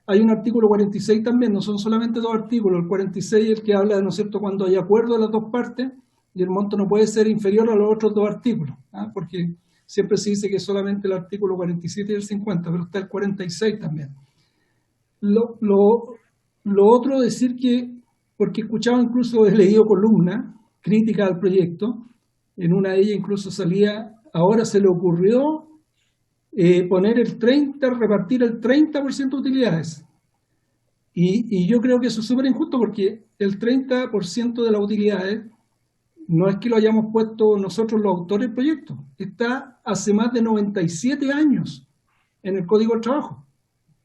hay un artículo 46 también, no son solamente 2 artículos. El 46 es el que habla, ¿no es cierto?, cuando hay acuerdo de las 2 partes y el monto no puede ser inferior a los otros 2 artículos, porque siempre se dice que es solamente el artículo 47 y el 50, pero está el 46 también. Lo otro, decir que, porque escuchaba incluso, he leído columnas críticas al proyecto, en una de ellas incluso salía, ahora se le ocurrió repartir el 30% de utilidades. Y yo creo que eso es súper injusto, porque el 30% de las utilidades no es que lo hayamos puesto nosotros los autores del proyecto, está hace más de 97 años en el Código del Trabajo.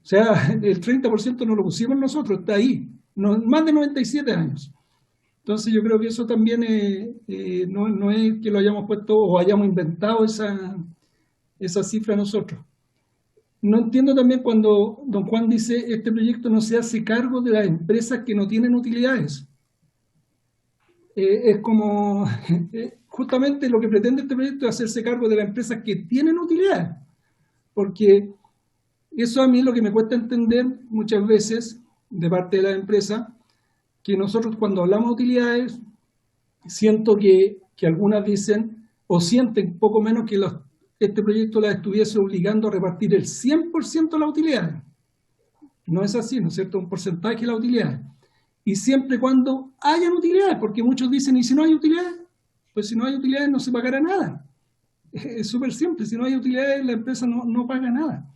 O sea, el 30% no lo pusimos nosotros, está ahí, más de 97 años. Entonces yo creo que eso también no es que lo hayamos puesto o hayamos inventado esa cifra nosotros. No entiendo también cuando don Juan dice este proyecto no se hace cargo de las empresas que no tienen utilidades. Es como, justamente lo que pretende este proyecto es hacerse cargo de las empresas que tienen utilidades, porque eso a mí es lo que me cuesta entender muchas veces de parte de las empresas, que nosotros cuando hablamos de utilidades, siento que algunas dicen o sienten poco menos que este proyecto las estuviese obligando a repartir el 100% de las utilidades. No es así, ¿no es cierto? Un porcentaje de las utilidades. Y siempre y cuando hayan utilidades, porque muchos dicen, ¿y si no hay utilidades? Pues si no hay utilidades no se pagará nada. Es súper simple, si no hay utilidades la empresa no paga nada.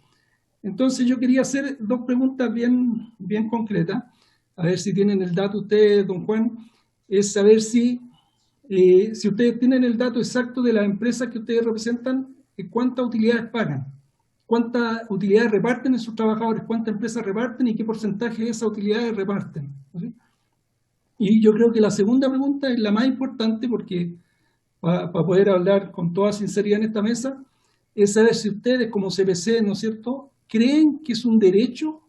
Entonces yo quería hacer 2 preguntas bien concretas, a ver si tienen el dato ustedes, don Juan, es saber si ustedes tienen el dato exacto de las empresas que ustedes representan cuántas utilidades pagan, cuántas utilidades reparten en sus trabajadores, cuántas empresas reparten y qué porcentaje de esas utilidades reparten. ¿Sí? Y yo creo que la segunda pregunta es la más importante, porque para poder hablar con toda sinceridad en esta mesa, es saber si ustedes como CPC, ¿no es cierto?, creen que es un derecho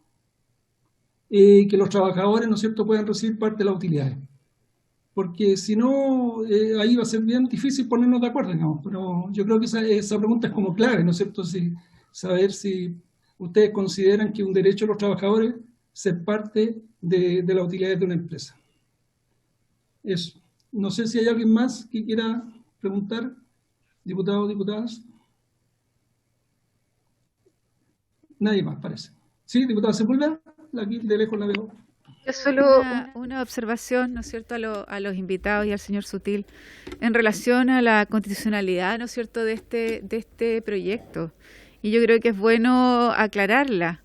que los trabajadores, ¿no es cierto?, puedan recibir parte de las utilidades. Porque si no, ahí va a ser bien difícil ponernos de acuerdo, digamos. Pero yo creo que esa pregunta es como clave, ¿no es cierto?, saber si ustedes consideran que es un derecho de los trabajadores ser parte de las utilidades de una empresa. Eso. No sé si hay alguien más que quiera preguntar, diputados o diputadas. Nadie más, parece. Sí, diputada Sepúlveda, aquí de lejos la veo. Yo solo una observación, ¿no es cierto?, a los invitados y al señor Sutil en relación a la constitucionalidad, ¿no es cierto?, de este proyecto. Y yo creo que es bueno aclararla,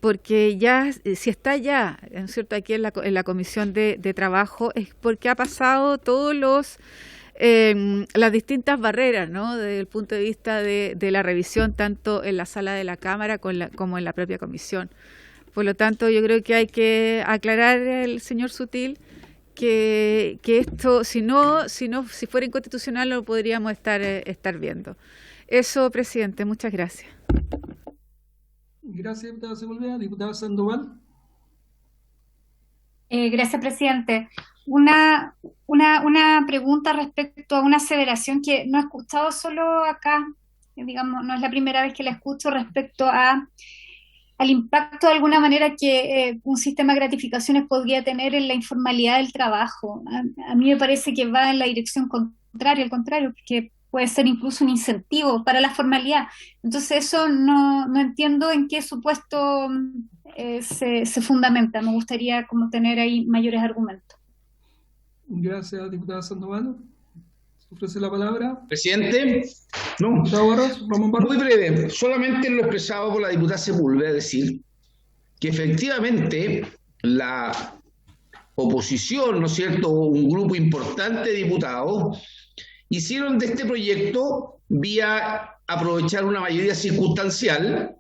porque ya, si está ya, ¿no es cierto?, aquí en la Comisión de Trabajo, es porque ha pasado todos las distintas barreras, ¿no?, desde el punto de vista de la revisión, tanto en la sala de la Cámara como en la propia comisión. Por lo tanto, yo creo que hay que aclarar al señor Sutil que esto, si fuera inconstitucional, lo podríamos estar viendo. Eso, presidente, muchas gracias. Gracias, diputada Sepúlveda. Diputada Sandoval. Gracias, presidente. Una pregunta respecto a una aseveración que no he escuchado solo acá, digamos, no es la primera vez que la escucho respecto al impacto de alguna manera que un sistema de gratificaciones podría tener en la informalidad del trabajo. A mí me parece que va en la dirección contraria, al contrario, que puede ser incluso un incentivo para la formalidad. Entonces eso no entiendo en qué supuesto se fundamenta. Me gustaría como tener ahí mayores argumentos. Gracias, diputada Sandoval. ¿Se ofrece la palabra? Presidente, no, muy breve, solamente lo expresado por la diputada Sepúlveda, decir que efectivamente la oposición, ¿no es cierto?, un grupo importante de diputados, hicieron de este proyecto, vía aprovechar una mayoría circunstancial,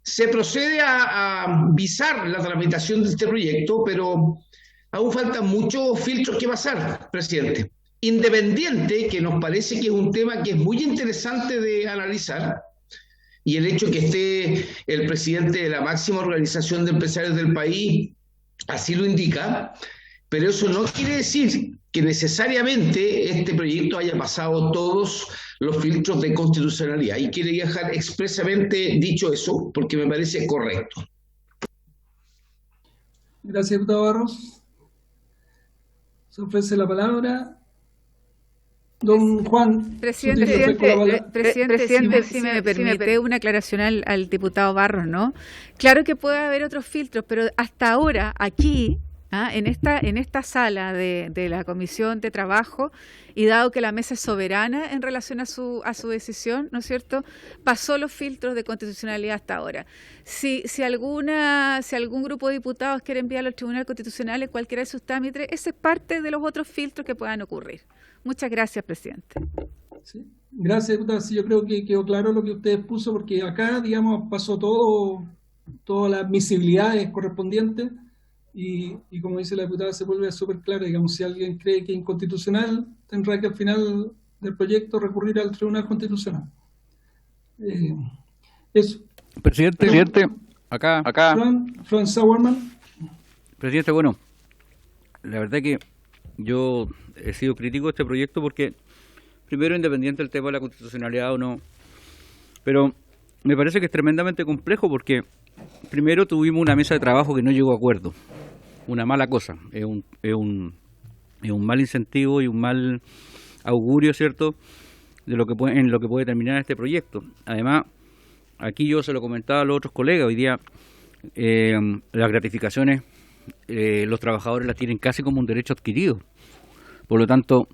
se procede a visar la tramitación de este proyecto, pero aún faltan muchos filtros que pasar, presidente. Independiente, que nos parece que es un tema que es muy interesante de analizar, y el hecho que esté el presidente de la máxima organización de empresarios del país así lo indica, pero eso no quiere decir que necesariamente este proyecto haya pasado todos los filtros de constitucionalidad, y quiero dejar expresamente dicho eso porque me parece correcto. Gracias, diputado Barros. Se ofrece la palabra. Don Juan. Presidente, si me permite una aclaración al diputado Barros, ¿no? Claro que puede haber otros filtros, pero hasta ahora aquí, en esta sala de la Comisión de Trabajo, y dado que la mesa es soberana en relación a su decisión, ¿no es cierto?, pasó los filtros de constitucionalidad hasta ahora. Si algún grupo de diputados quiere enviarlo al Tribunal Constitucional en cualquiera de sus trámites, ese es parte de los otros filtros que puedan ocurrir. Muchas gracias, presidente. Sí. Gracias, diputada. Sí, yo creo que quedó claro lo que usted puso, porque acá, digamos, pasó todas las admisibilidades correspondientes, y como dice la diputada Sepúlveda, es súper claro, digamos, si alguien cree que es inconstitucional, tendrá que al final del proyecto recurrir al Tribunal Constitucional. Eso. Presidente, acá. Frank Sauerman. Presidente, bueno, la verdad que yo he sido crítico de este proyecto porque, primero, independiente del tema de la constitucionalidad o no, pero me parece que es tremendamente complejo porque, primero, tuvimos una mesa de trabajo que no llegó a acuerdo. Una mala cosa, es un mal incentivo y un mal augurio, ¿cierto?, de en lo que puede terminar este proyecto. Además, aquí yo se lo comentaba a los otros colegas, hoy día las gratificaciones los trabajadores las tienen casi como un derecho adquirido. Por lo tanto,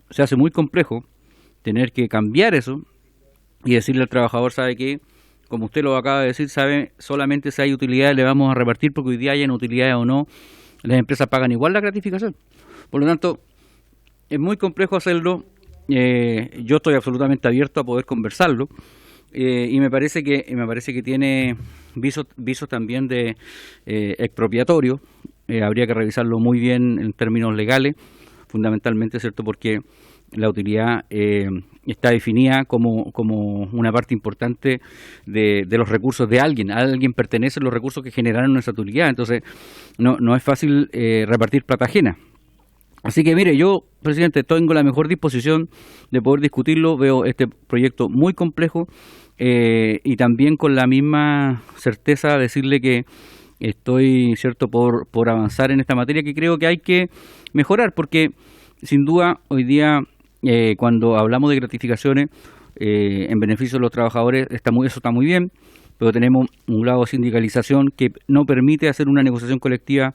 se hace muy complejo tener que cambiar eso y decirle al trabajador, ¿sabe qué? Como usted lo acaba de decir, sabe, solamente si hay utilidades le vamos a repartir, porque hoy día hayan utilidades o no, las empresas pagan igual la gratificación. Por lo tanto, es muy complejo hacerlo yo estoy absolutamente abierto a poder conversarlo. Y me parece que tiene visos también de expropiatorio. Habría que revisarlo muy bien en términos legales, fundamentalmente, ¿cierto? Porque la utilidad está definida como una parte importante de los recursos de alguien. A alguien pertenecen los recursos que generaron esa utilidad. Entonces, no es fácil repartir plata ajena. Así que mire, yo, presidente, tengo la mejor disposición de poder discutirlo. Veo este proyecto muy complejo y también con la misma certeza decirle que estoy, cierto, por avanzar en esta materia, que creo que hay que mejorar, porque sin duda hoy día cuando hablamos de gratificaciones en beneficio de los trabajadores, eso está muy bien, pero tenemos un grado de sindicalización que no permite hacer una negociación colectiva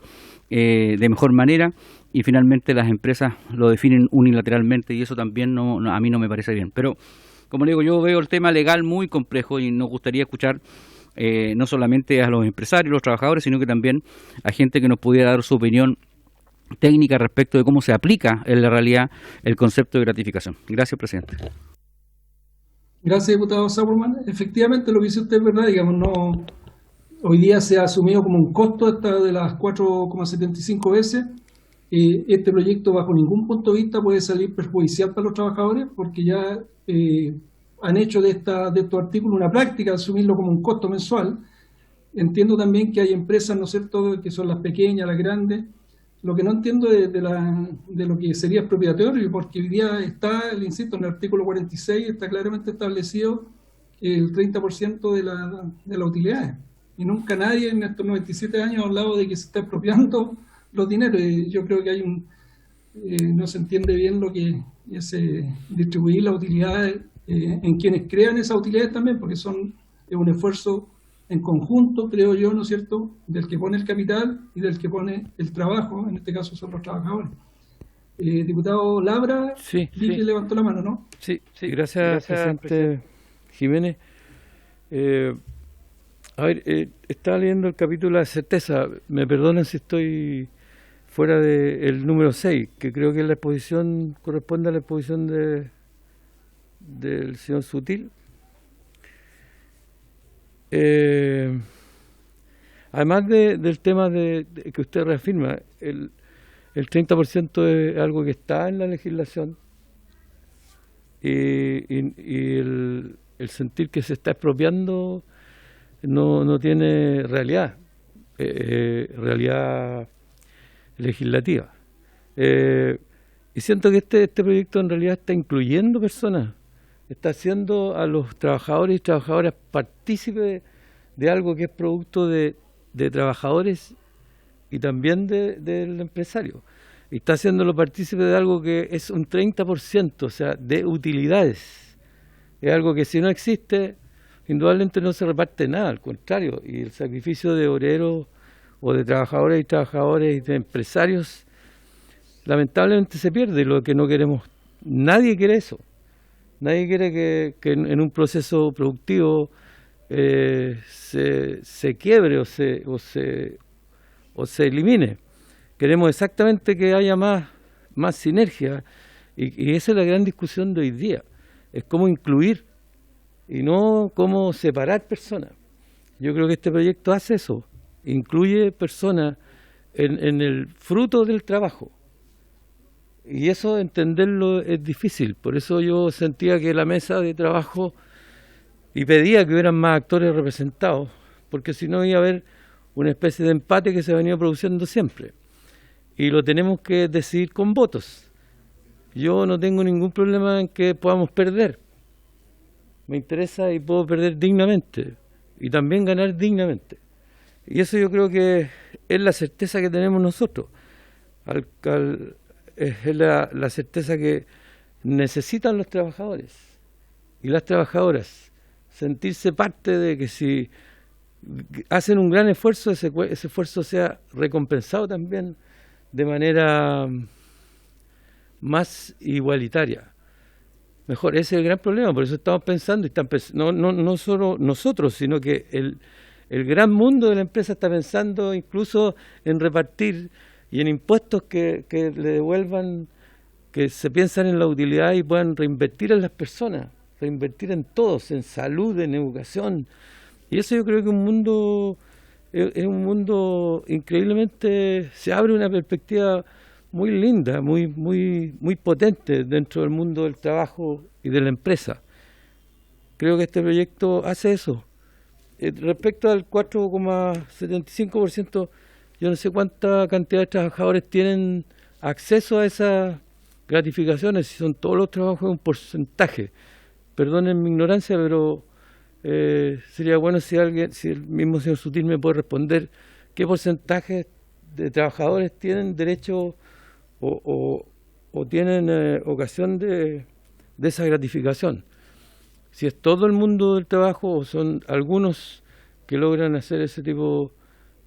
de mejor manera, y finalmente las empresas lo definen unilateralmente, y eso también a mí no me parece bien. Pero, como le digo, yo veo el tema legal muy complejo y nos gustaría escuchar no solamente a los empresarios, los trabajadores, sino que también a gente que nos pudiera dar su opinión técnica respecto de cómo se aplica en la realidad el concepto de gratificación. Gracias, presidente. Gracias, diputado Sauerman. Efectivamente, lo que dice usted es verdad, digamos, hoy día se ha asumido como un costo esta de las 4,75 veces. Este proyecto bajo ningún punto de vista puede salir perjudicial para los trabajadores, porque ya han hecho de estos artículos una práctica, asumirlo como un costo mensual. Entiendo también que hay empresas, ¿no es cierto?, que son las pequeñas, las grandes. Lo que no entiendo de lo que sería expropiatorio, porque hoy día está, le insisto, en el artículo 46 está claramente establecido el 30% de las utilidades. Y nunca nadie en estos 97 años ha hablado de que se está expropiando los dineros. Yo creo que no se entiende bien lo que es distribuir las utilidades en quienes crean esas utilidades también, porque es un esfuerzo en conjunto, creo yo, ¿no es cierto?, del que pone el capital y del que pone el trabajo, en este caso son los trabajadores. Diputado Labra, sí. Levantó la mano, ¿no? Sí, gracias, presidente Jiménez. Estaba leyendo el capítulo de certeza, me perdonan si estoy fuera del número 6, que creo que la exposición corresponde a la exposición del señor Sutil. Además del tema que usted reafirma, el 30% es algo que está en la legislación, y el sentir que se está expropiando no tiene realidad legislativa. Y siento que este proyecto en realidad está incluyendo personas, está haciendo a los trabajadores y trabajadoras partícipes de algo que es producto de trabajadores y también del empresario. Y está haciéndolo partícipe de algo que es un 30%, o sea, de utilidades. Es algo que si no existe, indudablemente no se reparte nada, al contrario. Y el sacrificio de obreros o de trabajadores y de empresarios, lamentablemente se pierde, lo que no queremos. Nadie quiere eso. Nadie quiere que en un proceso productivo se quiebre o se elimine. Queremos exactamente que haya más sinergia, y esa es la gran discusión de hoy día. Es cómo incluir y no cómo separar personas. Yo creo que este proyecto hace eso, incluye personas en el fruto del trabajo. Y eso entenderlo es difícil, por eso yo sentía que la mesa de trabajo, y pedía que hubieran más actores representados, porque si no iba a haber una especie de empate que se ha venido produciendo siempre. Y lo tenemos que decidir con votos. Yo no tengo ningún problema en que podamos perder. Me interesa y puedo perder dignamente, y también ganar dignamente. Y eso yo creo que es la certeza que tenemos nosotros. Es la certeza que necesitan los trabajadores y las trabajadoras, sentirse parte de que si hacen un gran esfuerzo, ese esfuerzo sea recompensado también de manera más igualitaria. Mejor, ese es el gran problema, por eso estamos pensando, no solo nosotros, sino que el gran mundo de la empresa está pensando incluso en repartir y en impuestos que le devuelvan que se piensan en la utilidad y puedan reinvertir en las personas, reinvertir en todos, en salud, en educación. Y eso yo creo que es un mundo increíblemente, se abre una perspectiva muy linda, muy potente dentro del mundo del trabajo y de la empresa. Creo que este proyecto hace eso. Respecto al 4,75%, yo no sé cuánta cantidad de trabajadores tienen acceso a esas gratificaciones, si son todos los trabajos un porcentaje. Perdonen mi ignorancia, pero sería bueno si el mismo señor Sutil me puede responder qué porcentaje de trabajadores tienen derecho o tienen ocasión de esa gratificación. Si es todo el mundo del trabajo o son algunos que logran hacer ese tipo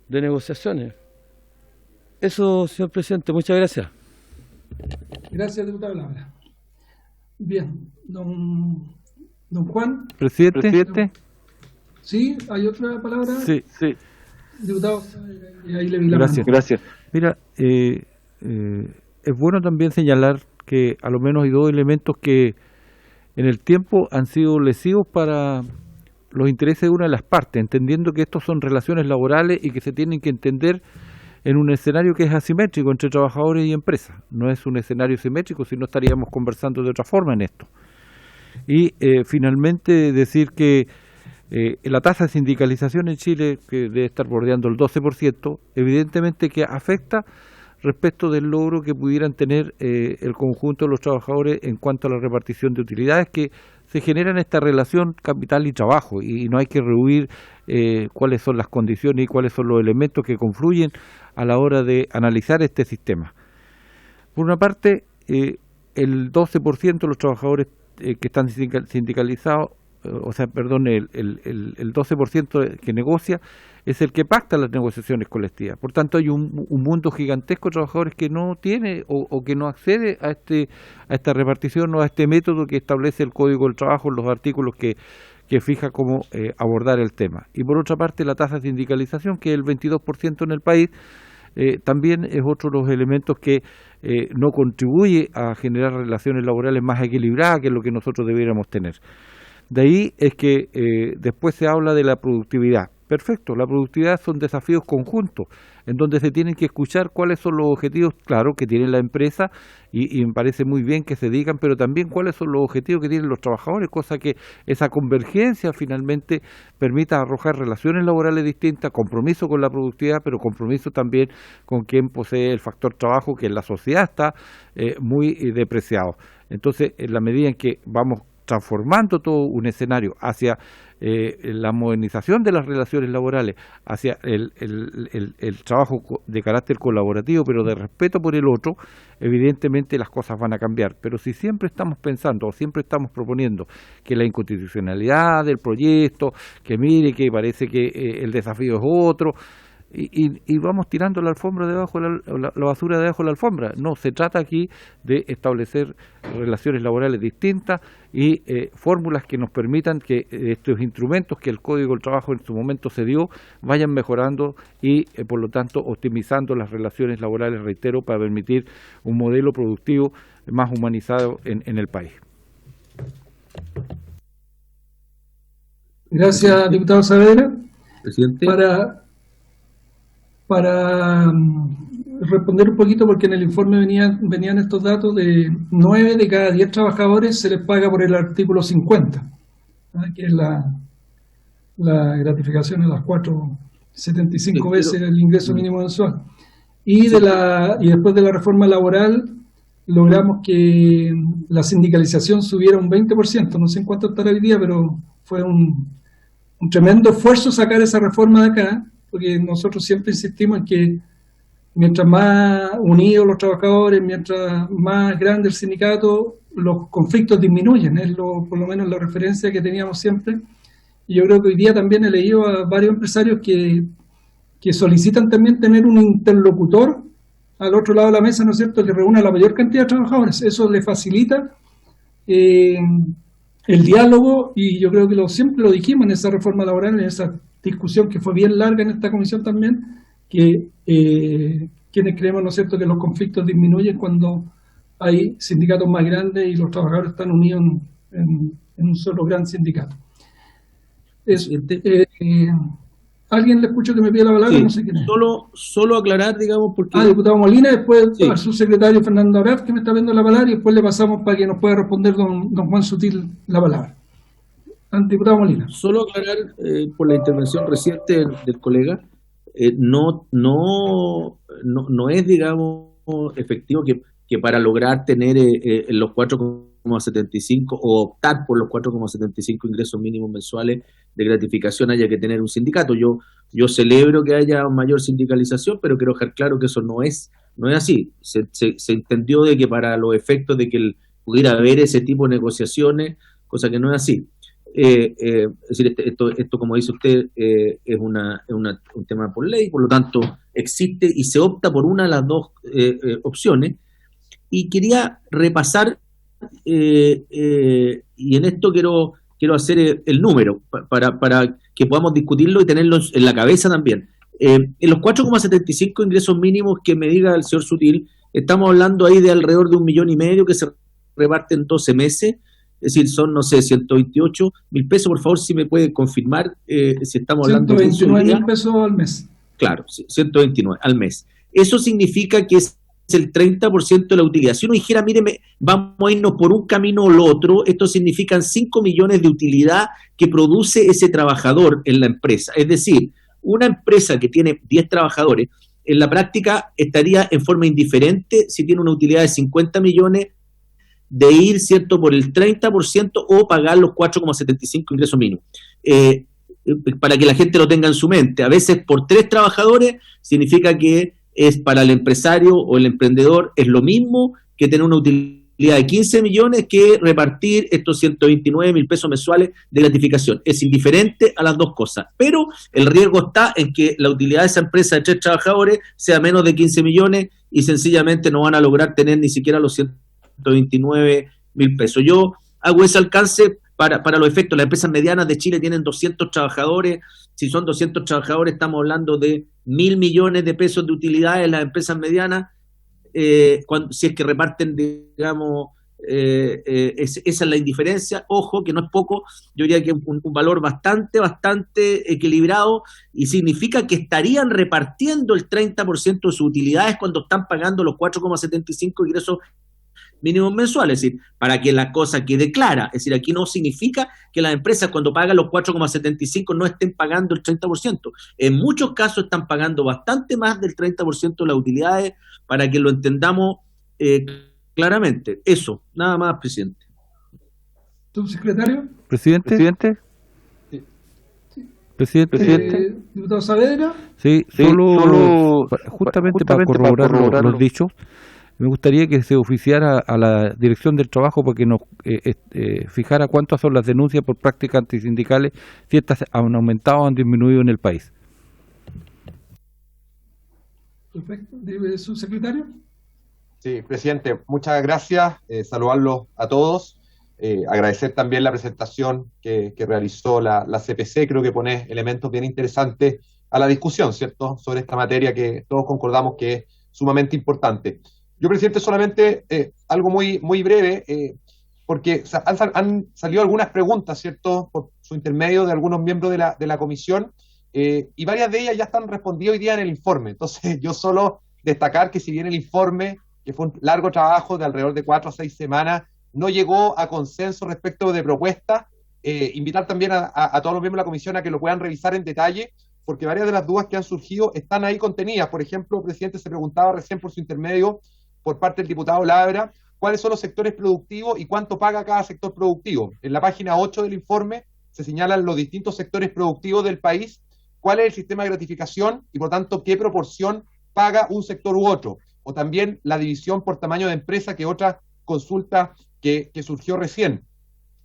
de negociaciones. Eso, señor presidente, muchas gracias. Gracias, diputado Labra. Bien, don Juan. Presidente. Sí, ¿hay otra palabra? Sí. Diputado, ahí le vi la mano. Gracias. Mira, es bueno también señalar que a lo menos hay dos elementos que en el tiempo han sido lesivos para los intereses de una de las partes, entendiendo que estos son relaciones laborales y que se tienen que entender en un escenario que es asimétrico entre trabajadores y empresas. No es un escenario simétrico, si no estaríamos conversando de otra forma en esto. Y finalmente decir que la tasa de sindicalización en Chile, que debe estar bordeando el 12%, evidentemente que afecta respecto del logro que pudieran tener el conjunto de los trabajadores en cuanto a la repartición de utilidades que se genera en esta relación capital y trabajo, y no hay que rehuir cuáles son las condiciones y cuáles son los elementos que confluyen a la hora de analizar este sistema. Por una parte, el 12% de los trabajadores que están sindicalizados, el 12% que negocia es el que pacta las negociaciones colectivas. Por tanto, hay un mundo gigantesco de trabajadores que no tiene o que no accede a esta repartición o a este método que establece el Código del Trabajo en los artículos que fija cómo abordar el tema. Y por otra parte, la tasa de sindicalización, que es el 22% en el país, también es otro de los elementos que no contribuye a generar relaciones laborales más equilibradas, que es lo que nosotros debiéramos tener. De ahí es que después se habla de la productividad. Perfecto, la productividad son desafíos conjuntos, en donde se tienen que escuchar cuáles son los objetivos, claro, que tiene la empresa, y me parece muy bien que se digan, pero también cuáles son los objetivos que tienen los trabajadores, cosa que esa convergencia finalmente permita arrojar relaciones laborales distintas, compromiso con la productividad, pero compromiso también con quien posee el factor trabajo, que en la sociedad está muy depreciado. Entonces, en la medida en que vamos transformando todo un escenario hacia la modernización de las relaciones laborales, hacia el trabajo de carácter colaborativo, pero de respeto por el otro, evidentemente las cosas van a cambiar. Pero si siempre estamos pensando o siempre estamos proponiendo que la inconstitucionalidad del proyecto, que mire que parece que el desafío es otro, y vamos tirando la alfombra debajo, la basura debajo de la alfombra. No, se trata aquí de establecer relaciones laborales distintas y fórmulas que nos permitan que estos instrumentos que el Código del Trabajo en su momento se dio vayan mejorando y por lo tanto optimizando las relaciones laborales, reitero, para permitir un modelo productivo más humanizado en el país. Gracias, diputado Saavedra. Presidente. Para responder un poquito, porque en el informe venían estos datos de 9 de cada 10 trabajadores se les paga por el artículo 50, que es la gratificación de las 4,75 veces el ingreso mínimo mensual. Y después de la reforma laboral logramos que la sindicalización subiera un 20%, no sé en cuánto estará hoy día, pero fue un tremendo esfuerzo sacar esa reforma de acá, porque nosotros siempre insistimos en que mientras más unidos los trabajadores, mientras más grande el sindicato, los conflictos disminuyen, es por lo menos la referencia que teníamos siempre. Y yo creo que hoy día también he leído a varios empresarios que solicitan también tener un interlocutor al otro lado de la mesa, ¿no es cierto?, que reúna la mayor cantidad de trabajadores. Eso le facilita el diálogo, y yo creo que siempre lo dijimos en esa reforma laboral, en esa discusión que fue bien larga en esta comisión también, que quienes creemos, ¿no es cierto?, que los conflictos disminuyen cuando hay sindicatos más grandes y los trabajadores están unidos en un solo gran sindicato. ¿Alguien le escucho que me pide la palabra? Sí, no sé quién es. Solo aclarar, digamos, porque... Diputado Molina, después al subsecretario Fernando Arad, que me está viendo la palabra, y después le pasamos para que nos pueda responder don Juan Sutil la palabra. Diputado Molina. Solo aclarar por la intervención reciente del colega, no es, digamos, efectivo que para lograr tener los 4,75 o optar por los 4,75 ingresos mínimos mensuales de gratificación haya que tener un sindicato. Yo celebro que haya mayor sindicalización, pero quiero dejar claro que eso no es así. Se entendió de que para los efectos de que pudiera haber ese tipo de negociaciones, cosa que no es así. Es decir, esto como dice usted, es un tema por ley, por lo tanto existe y se opta por una de las dos opciones. Y quería repasar, y en esto quiero hacer el número para que podamos discutirlo y tenerlo en la cabeza también. En los 4,75 ingresos mínimos que me diga el señor Sutil, estamos hablando ahí de alrededor de 1,5 millones que se reparten en 12 meses, es decir, son, no sé, 128.000 pesos. Por favor, si me puede confirmar si estamos hablando de 129.000 pesos al mes. Claro, 129 al mes. Eso significa que es el 30% de la utilidad. Si uno dijera, míreme, vamos a irnos por un camino o el otro, esto significan 5 millones de utilidad que produce ese trabajador en la empresa. Es decir, una empresa que tiene 10 trabajadores, en la práctica estaría en forma indiferente si tiene una utilidad de 50 millones de ir, ¿cierto?, por el 30% o pagar los 4,75 ingresos mínimos. Para que la gente lo tenga en su mente, a veces por 3 trabajadores significa que es para el empresario o el emprendedor es lo mismo que tener una utilidad de 15 millones que repartir estos 129.000 pesos mensuales de gratificación. Es indiferente a las dos cosas, pero el riesgo está en que la utilidad de esa empresa de 3 trabajadores sea menos de 15 millones y sencillamente no van a lograr tener ni siquiera los 129.000 pesos. Yo hago ese alcance para los efectos. Las empresas medianas de Chile tienen 200 trabajadores. Si son 200 trabajadores, estamos hablando de 1.000 millones de pesos de utilidades en las empresas medianas, si es que reparten, digamos, esa es la indiferencia. Ojo, que no es poco, yo diría que es un valor bastante equilibrado, y significa que estarían repartiendo el 30% de sus utilidades cuando están pagando los 4,75 ingresos mínimos mensuales. Es decir, para que la cosa quede clara, es decir, aquí no significa que las empresas cuando pagan los 4,75 no estén pagando el 30%. En muchos casos están pagando bastante más del 30% de las utilidades, para que lo entendamos claramente. Eso, nada más, presidente. ¿Subsecretario? Presidente. Presidente. ¿Diputado Saavedra? Sí, solo justamente para corroborar los dichos, me gustaría que se oficiara a la Dirección del Trabajo para que nos fijara cuántas son las denuncias por prácticas antisindicales, si estas han aumentado o han disminuido en el país. Perfecto. ¿Subsecretario? Sí, presidente, muchas gracias. Saludarlos a todos. Agradecer también la presentación que realizó la CPC. Creo que pone elementos bien interesantes a la discusión, ¿cierto?, sobre esta materia que todos concordamos que es sumamente importante. Yo, presidente, solamente algo muy breve, porque han salido algunas preguntas, ¿cierto?, por su intermedio de algunos miembros de la comisión, y varias de ellas ya están respondidas hoy día en el informe. Entonces, yo solo destacar que si bien el informe, que fue un largo trabajo de alrededor de 4 a 6 semanas, no llegó a consenso respecto de propuestas, invitar también a todos los miembros de la comisión a que lo puedan revisar en detalle, porque varias de las dudas que han surgido están ahí contenidas. Por ejemplo, presidente, se preguntaba recién por su intermedio, por parte del diputado Labra, cuáles son los sectores productivos y cuánto paga cada sector productivo. En la página 8 del informe se señalan los distintos sectores productivos del país, cuál es el sistema de gratificación y, por tanto, qué proporción paga un sector u otro. O también la división por tamaño de empresa, que otra consulta que surgió recién.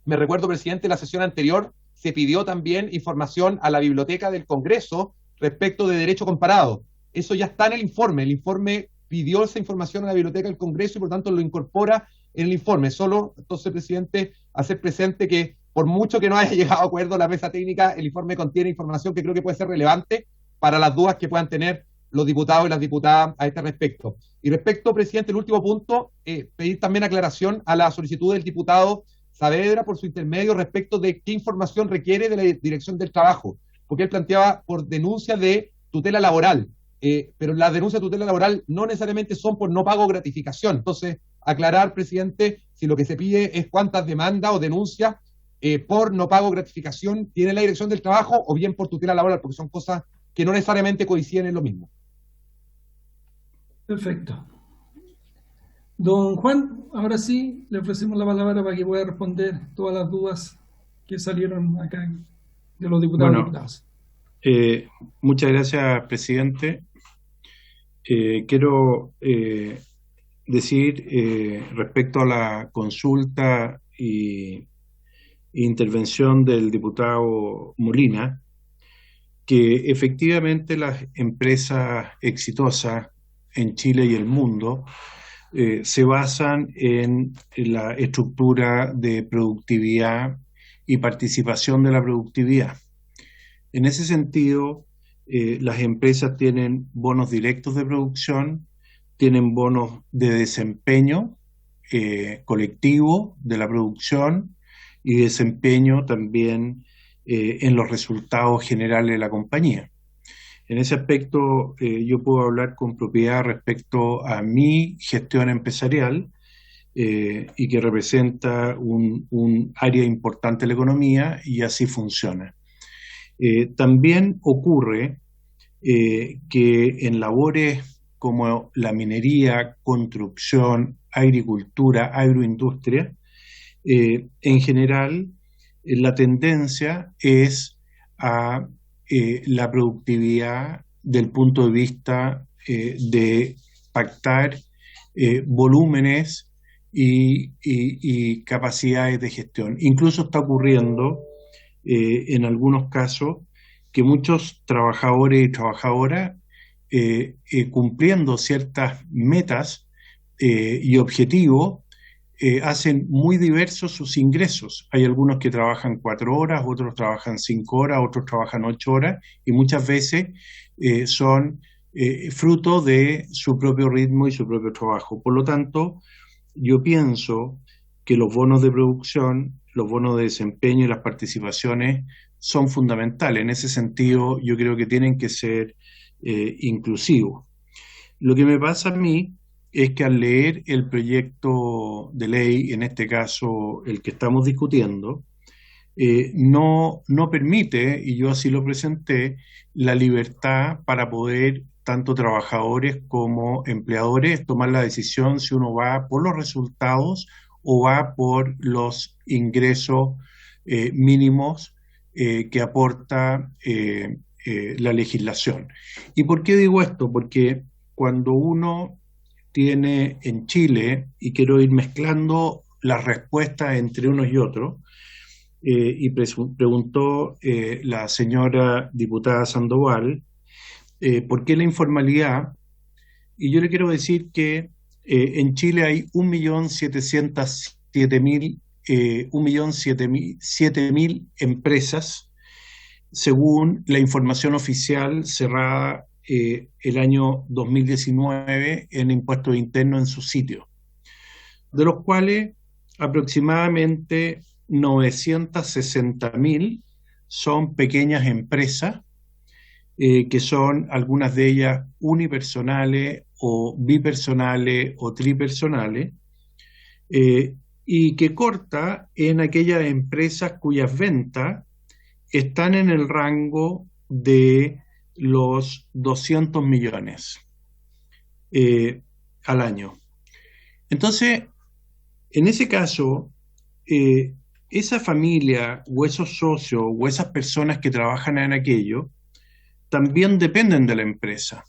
Me recuerdo, presidente, en la sesión anterior se pidió también información a la Biblioteca del Congreso respecto de derecho comparado. Eso ya está en el informe pidió esa información a la Biblioteca del Congreso y por tanto lo incorpora en el informe. Solo, entonces, presidente, hacer presente que por mucho que no haya llegado a acuerdo la mesa técnica, el informe contiene información que creo que puede ser relevante para las dudas que puedan tener los diputados y las diputadas a este respecto. Y respecto, presidente, el último punto, pedir también aclaración a la solicitud del diputado Saavedra por su intermedio respecto de qué información requiere de la Dirección del Trabajo, porque él planteaba por denuncia de tutela laboral, pero las denuncias de tutela laboral no necesariamente son por no pago o gratificación. Entonces, aclarar, presidente, si lo que se pide es cuántas demandas o denuncias por no pago o gratificación tiene la Dirección del Trabajo o bien por tutela laboral, porque son cosas que no necesariamente coinciden en lo mismo. Perfecto. Don Juan, ahora sí le ofrecemos la palabra para que pueda responder todas las dudas que salieron acá de los diputados y diputadas. Muchas gracias, presidente. Quiero decir respecto a la consulta y intervención del diputado Molina, que efectivamente las empresas exitosas en Chile y el mundo se basan en la estructura de productividad y participación de la productividad. En ese sentido, las empresas tienen bonos directos de producción, tienen bonos de desempeño colectivo de la producción y desempeño también en los resultados generales de la compañía. En ese aspecto yo puedo hablar con propiedad respecto a mi gestión empresarial y que representa un área importante de la economía y así funciona. También ocurre que en labores como la minería, construcción, agricultura, agroindustria, en general la tendencia es a la productividad del punto de vista de pactar volúmenes y capacidades de gestión. Incluso está ocurriendo en algunos casos que muchos trabajadores y trabajadoras cumpliendo ciertas metas y objetivos hacen muy diversos sus ingresos. Hay algunos que trabajan 4 horas, otros trabajan 5 horas, otros trabajan 8 horas y muchas veces son fruto de su propio ritmo y su propio trabajo. Por lo tanto, yo pienso que los bonos de producción, los bonos de desempeño y las participaciones son fundamentales. En ese sentido, yo creo que tienen que ser inclusivos. Lo que me pasa a mí es que al leer el proyecto de ley, en este caso el que estamos discutiendo, no permite, y yo así lo presenté, la libertad para poder, tanto trabajadores como empleadores, tomar la decisión si uno va por los resultados o va por los ingresos mínimos que aporta la legislación. ¿Y por qué digo esto? Porque cuando uno tiene en Chile, y quiero ir mezclando las respuestas entre unos y otros, y preguntó la señora diputada Sandoval, ¿por qué la informalidad? Y yo le quiero decir que en Chile hay 1.707.000 empresas, según la información oficial cerrada el año 2019 en impuestos internos en su sitio, de los cuales aproximadamente 960.000 son pequeñas empresas, que son algunas de ellas unipersonales o bipersonales o tripersonales, y que corta en aquellas empresas cuyas ventas están en el rango de los 200 millones al año. Entonces, en ese caso, esa familia o esos socios o esas personas que trabajan en aquello también dependen de la empresa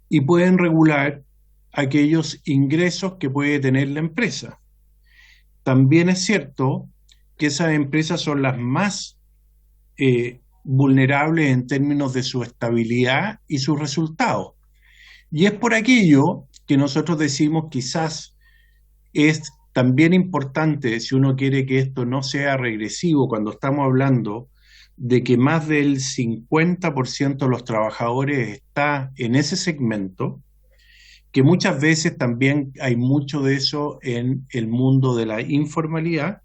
y pueden regular aquellos ingresos que puede tener la empresa. También es cierto que esas empresas son las más vulnerables en términos de su estabilidad y sus resultados. Y es por aquello que nosotros decimos quizás es también importante, si uno quiere que esto no sea regresivo cuando estamos hablando de que más del 50% de los trabajadores está en ese segmento, que muchas veces también hay mucho de eso en el mundo de la informalidad,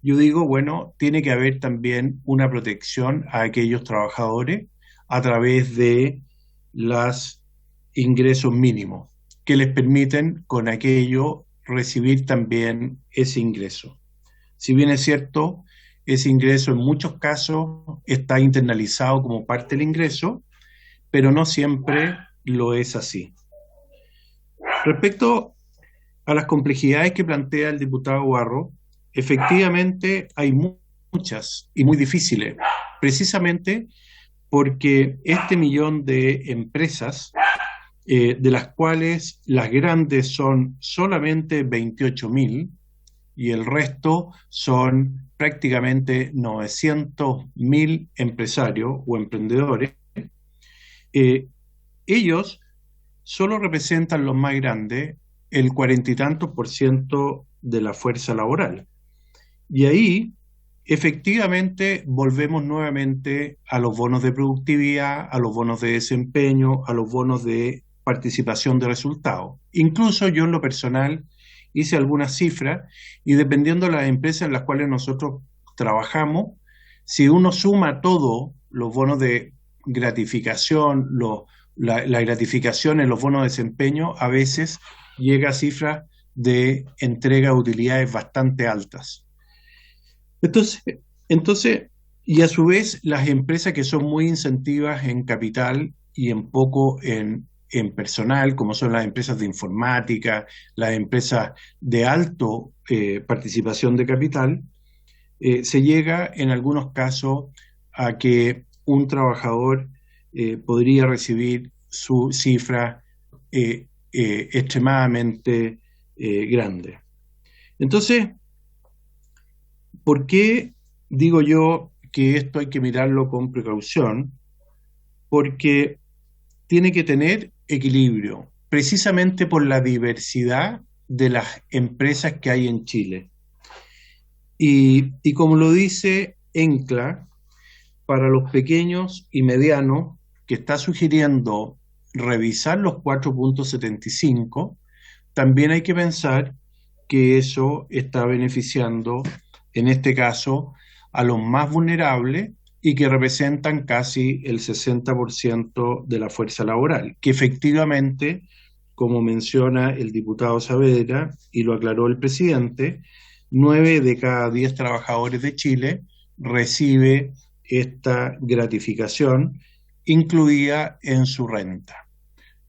yo digo, bueno, tiene que haber también una protección a aquellos trabajadores a través de los ingresos mínimos, que les permiten con aquello recibir también ese ingreso. Si bien es cierto, ese ingreso en muchos casos está internalizado como parte del ingreso, pero no siempre lo es así. Respecto a las complejidades que plantea el diputado Barro, efectivamente hay muchas y muy difíciles, precisamente porque este millón de empresas, de las cuales las grandes son solamente 28.000 y el resto son prácticamente 900.000 empresarios o emprendedores, ellos solo representan los más grandes el 40 y tantos % de la fuerza laboral. Y ahí, efectivamente, volvemos nuevamente a los bonos de productividad, a los bonos de desempeño, a los bonos de participación de resultados. Incluso yo en lo personal hice algunas cifras y dependiendo de las empresas en las cuales nosotros trabajamos, si uno suma todo, los bonos de gratificación, la gratificación en los bonos de desempeño, a veces llega a cifras de entrega de utilidades bastante altas. Entonces, y a su vez, las empresas que son muy incentivas en capital y en poco en personal, como son las empresas de informática, las empresas de alto participación de capital, se llega en algunos casos a que un trabajador podría recibir su cifra extremadamente grande. Entonces, ¿por qué digo yo que esto hay que mirarlo con precaución? Porque tiene que tener equilibrio, precisamente por la diversidad de las empresas que hay en Chile. Y como lo dice ENCLA, para los pequeños y medianos, que está sugiriendo revisar los 4.75, también hay que pensar que eso está beneficiando, en este caso, a los más vulnerables y que representan casi el 60% de la fuerza laboral, que efectivamente, como menciona el diputado Saavedra, y lo aclaró el presidente, 9 de cada 10 trabajadores de Chile recibe esta gratificación incluida en su renta.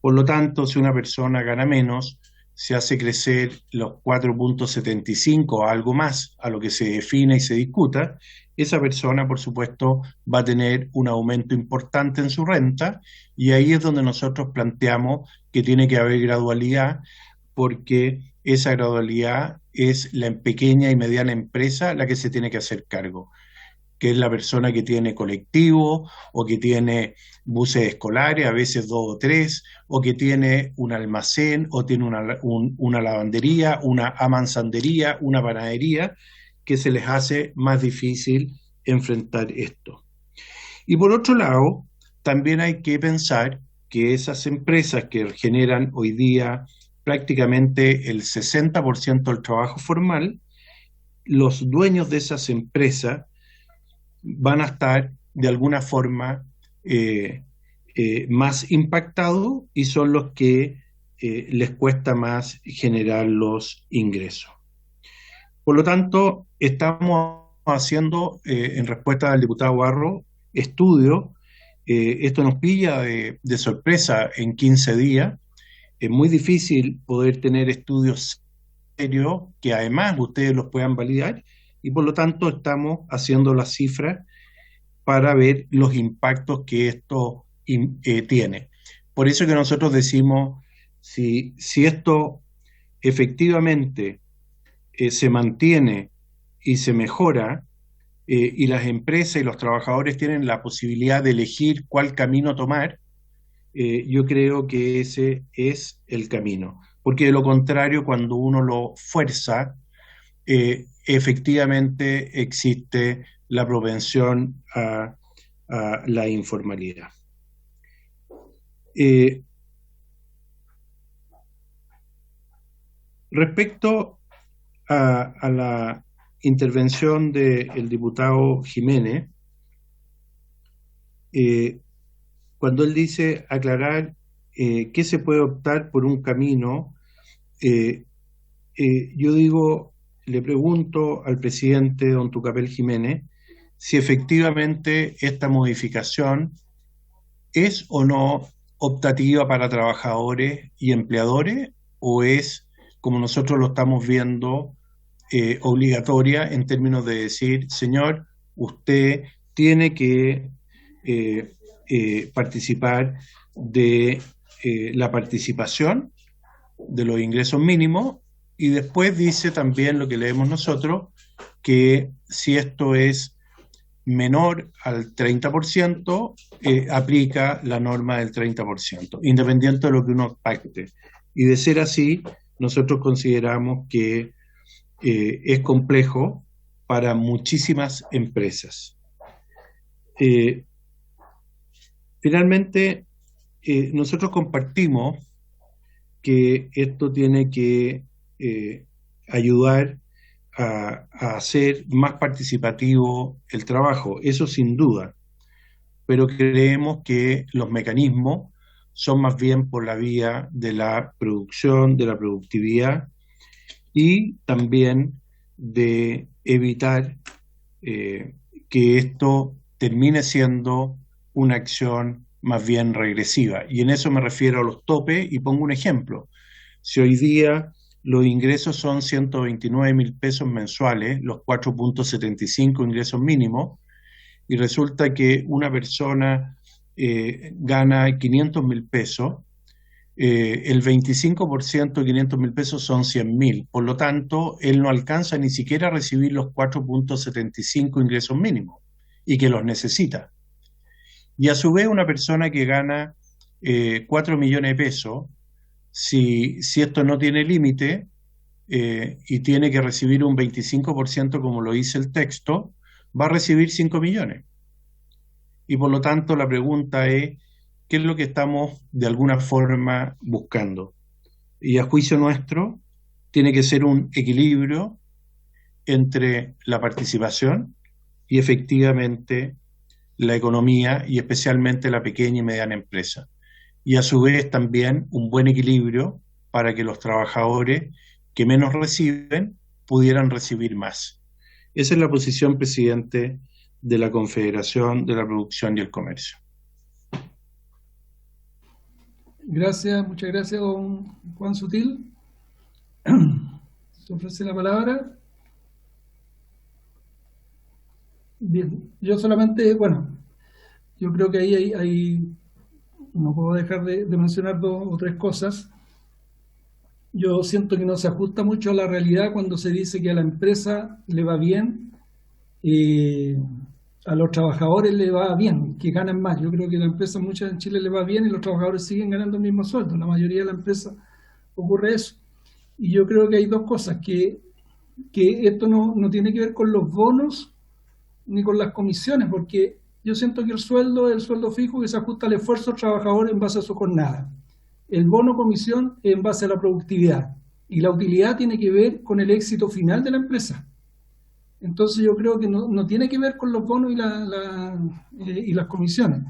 Por lo tanto, si una persona gana menos, se hace crecer los 4.75 o algo más a lo que se define y se discuta, esa persona, por supuesto, va a tener un aumento importante en su renta y ahí es donde nosotros planteamos que tiene que haber gradualidad, porque esa gradualidad es la pequeña y mediana empresa la que se tiene que hacer cargo, que es la persona que tiene colectivo o que tiene buses escolares, a veces 2 o 3, o que tiene un almacén o tiene una lavandería, una amansandería, una panadería, que se les hace más difícil enfrentar esto. Y por otro lado, también hay que pensar que esas empresas que generan hoy día prácticamente el 60% del trabajo formal, los dueños de esas empresas van a estar de alguna forma más impactados y son los que les cuesta más generar los ingresos. Por lo tanto, estamos haciendo, en respuesta al diputado Barro, estudios. Esto nos pilla de sorpresa en 15 días. Es muy difícil poder tener estudios serios que además ustedes los puedan validar y por lo tanto estamos haciendo las cifras para ver los impactos que esto tiene. Por eso que nosotros decimos, si esto efectivamente se mantiene y se mejora, y las empresas y los trabajadores tienen la posibilidad de elegir cuál camino tomar, yo creo que ese es el camino. Porque de lo contrario, cuando uno lo fuerza, efectivamente existe la propensión a la informalidad. Respecto a la intervención del diputado Jiménez, cuando él dice aclarar que se puede optar por un camino, yo digo, le pregunto al presidente don Tucapel Jiménez si efectivamente esta modificación es o no optativa para trabajadores y empleadores, o es, como nosotros lo estamos viendo, obligatoria en términos de decir, señor, usted tiene que participar de la participación de los ingresos mínimos, y después dice también lo que leemos nosotros, que si esto es menor al 30%, aplica la norma del 30%, independiente de lo que uno pacte. Y de ser así, nosotros consideramos que es complejo para muchísimas empresas. Finalmente, nosotros compartimos que esto tiene que ayudar a hacer más participativo el trabajo, eso sin duda, pero creemos que los mecanismos son más bien por la vía de la producción, de la productividad, y también de evitar que esto termine siendo una acción más bien regresiva. Y en eso me refiero a los topes, y pongo un ejemplo. Si hoy día los ingresos son 129.000 pesos mensuales, los 4.75 ingresos mínimos, y resulta que una persona gana 500.000 pesos, el 25% de 500.000 pesos son 100.000. Por lo tanto, él no alcanza ni siquiera a recibir los 4.75 ingresos mínimos, y que los necesita. Y a su vez, una persona que gana 4 millones de pesos, si esto no tiene límite y tiene que recibir un 25% como lo dice el texto, va a recibir 5 millones. Y por lo tanto la pregunta es, ¿qué es lo que estamos de alguna forma buscando? Y a juicio nuestro, tiene que ser un equilibrio entre la participación y efectivamente la economía, y especialmente la pequeña y mediana empresa. Y a su vez también un buen equilibrio para que los trabajadores que menos reciben pudieran recibir más. Esa es la posición, presidente, de la Confederación de la Producción y el Comercio. Gracias, muchas gracias, don Juan Sutil. Se ofrece la palabra. Bien, yo solamente, yo creo que ahí no puedo dejar de mencionar dos o tres cosas. Yo siento que no se ajusta mucho a la realidad cuando se dice que a la empresa le va bien, a los trabajadores le va bien, que ganan más. Yo creo que a la empresa, muchas en Chile le va bien y los trabajadores siguen ganando el mismo sueldo. La mayoría de la empresa ocurre eso. Y yo creo que hay dos cosas, que esto no tiene que ver con los bonos ni con las comisiones, porque yo siento que el sueldo es el sueldo fijo que se ajusta al esfuerzo del trabajador en base a su jornada. El bono comisión es en base a la productividad, y la utilidad tiene que ver con el éxito final de la empresa. Entonces yo creo que no tiene que ver con los bonos y las comisiones.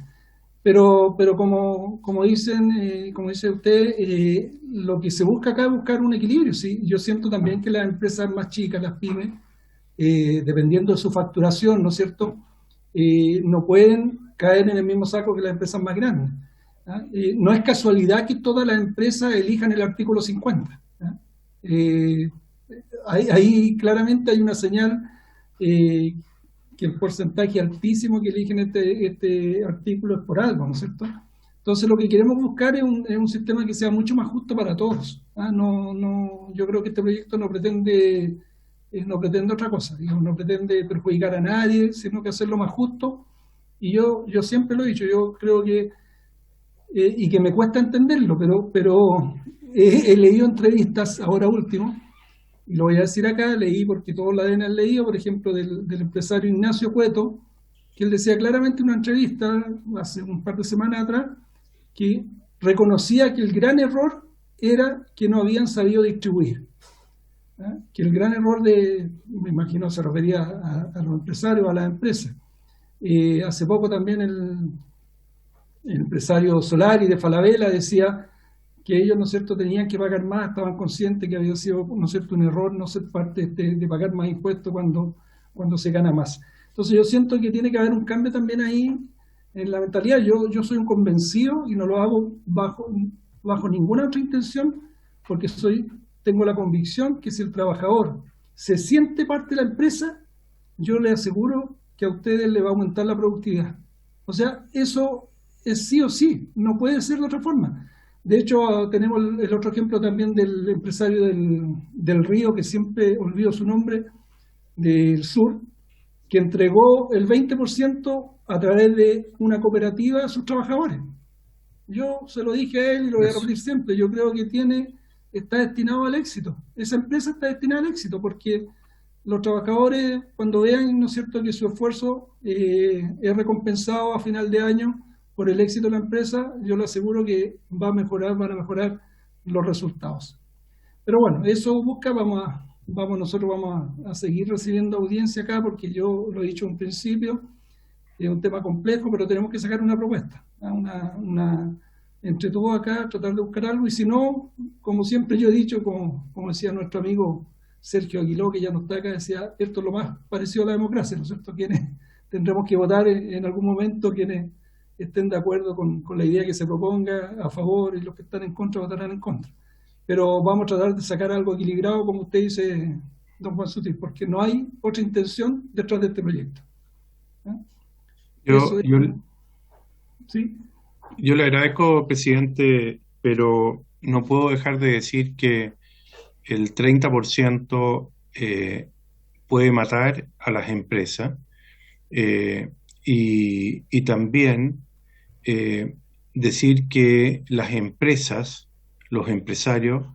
Pero como dice usted, lo que se busca acá es buscar un equilibrio. ¿Sí? Yo siento también que las empresas más chicas, las pymes, dependiendo de su facturación, ¿no es cierto?, no pueden caer en el mismo saco que las empresas más grandes. No es casualidad que todas las empresas elijan el artículo 50. Ahí claramente hay una señal que el porcentaje altísimo que eligen este artículo es por algo, ¿no es cierto? Entonces lo que queremos buscar es un sistema que sea mucho más justo para todos. Yo creo que este proyecto no pretende otra cosa, digamos, no pretende perjudicar a nadie, sino que hacerlo más justo. Y yo siempre lo he dicho, yo creo que, y que me cuesta entenderlo, pero he leído entrevistas, ahora último, y lo voy a decir acá, leí porque todos la deben haber leído, por ejemplo, del empresario Ignacio Cueto, que él decía claramente en una entrevista hace un par de semanas atrás, que reconocía que el gran error era que no habían sabido distribuir. Que el gran error me imagino se refería a los empresarios, a las empresas. Hace poco también el empresario Solari de Falabella decía que ellos, ¿no es cierto?, tenían que pagar más, estaban conscientes que había sido, ¿no es cierto?, un error no ser parte de pagar más impuestos cuando se gana más. Entonces yo siento que tiene que haber un cambio también ahí en la mentalidad. Yo soy un convencido y no lo hago bajo ninguna otra intención, porque tengo la convicción que si el trabajador se siente parte de la empresa, yo le aseguro que a ustedes le va a aumentar la productividad. O sea, eso es sí o sí, no puede ser de otra forma. De hecho, tenemos el otro ejemplo también del empresario del Río, que siempre olvido su nombre, del sur, que entregó el 20% a través de una cooperativa a sus trabajadores. Yo se lo dije a él y lo voy a repetir siempre, yo creo que está destinado al éxito. Esa empresa está destinada al éxito porque los trabajadores, cuando vean, ¿no es cierto?, que su esfuerzo es recompensado a final de año por el éxito de la empresa, yo le aseguro que van a mejorar los resultados. Pero bueno, eso busca, nosotros vamos a seguir recibiendo audiencia acá, porque yo lo he dicho en un principio, es un tema complejo, pero tenemos que sacar una propuesta, entre todos acá, tratar de buscar algo, y si no, como siempre yo he dicho, como decía nuestro amigo Sergio Aguiló, que ya no está acá, decía, esto es lo más parecido a la democracia, ¿no es cierto?, quienes tendremos que votar en algún momento, quienes estén de acuerdo con la idea que se proponga a favor, y los que están en contra votarán en contra. Pero vamos a tratar de sacar algo equilibrado, como usted dice, don Juan Sutil, porque no hay otra intención detrás de este proyecto. ¿Sí? Yo le agradezco, presidente, pero no puedo dejar de decir que el 30% puede matar a las empresas, y también decir que las empresas, los empresarios,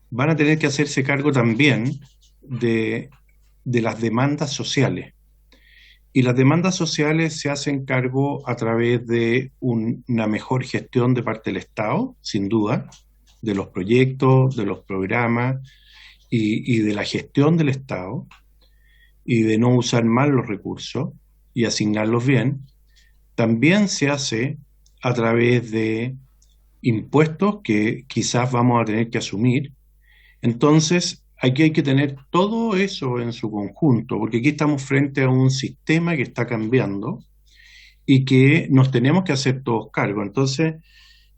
van a tener que hacerse cargo también de las demandas sociales. Y las demandas sociales se hacen cargo a través de una mejor gestión de parte del Estado, sin duda, de los proyectos, de los programas y de la gestión del Estado, y de no usar mal los recursos y asignarlos bien. También se hace a través de impuestos que quizás vamos a tener que asumir. Entonces, aquí hay que tener todo eso en su conjunto, porque aquí estamos frente a un sistema que está cambiando y que nos tenemos que hacer todos cargo. Entonces,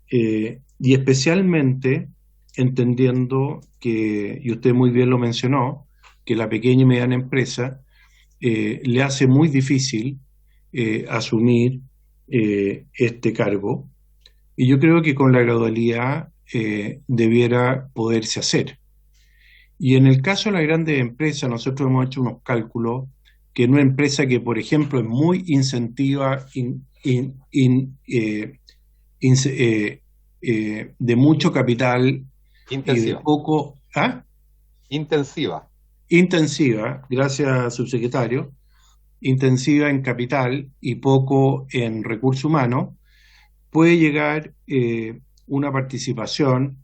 y especialmente entendiendo que, y usted muy bien lo mencionó, que la pequeña y mediana empresa le hace muy difícil asumir este cargo, y yo creo que con la gradualidad debiera poderse hacer. Y en el caso de las grandes empresas, nosotros hemos hecho unos cálculos que en una empresa que, por ejemplo, es muy incentiva, de mucho capital intensiva. Y de poco... ¿Ah? Intensiva, gracias, subsecretario. Intensiva en capital y poco en recursos humanos, puede llegar una participación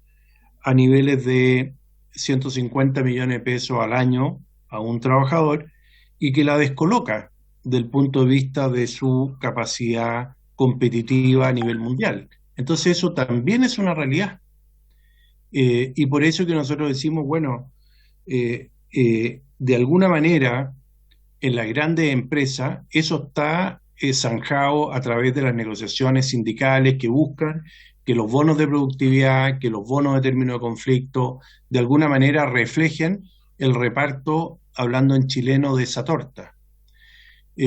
a niveles de 150 millones de pesos al año a un trabajador, y que la descoloca del punto de vista de su capacidad competitiva a nivel mundial. Entonces eso también es una realidad. Y por eso que nosotros decimos, bueno, de alguna manera en las grandes empresas eso está zanjado a través de las negociaciones sindicales que buscan que los bonos de productividad, que los bonos de término de conflicto, de alguna manera reflejen el reparto, hablando en chileno, de esa torta.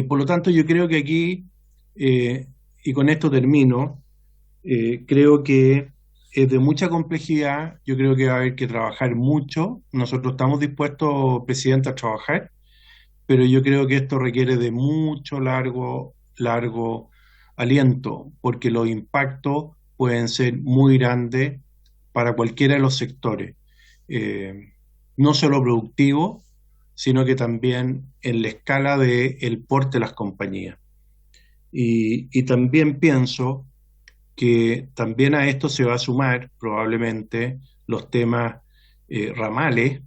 Por lo tanto, yo creo que aquí, y con esto termino, creo que es de mucha complejidad, yo creo que va a haber que trabajar mucho. Nosotros estamos dispuestos, presidente, a trabajar, pero yo creo que esto requiere de mucho largo aliento, porque los impactos pueden ser muy grandes para cualquiera de los sectores. no solo productivo, sino que también en la escala del porte de las compañías. Y también pienso que también a esto se va a sumar probablemente los temas ramales,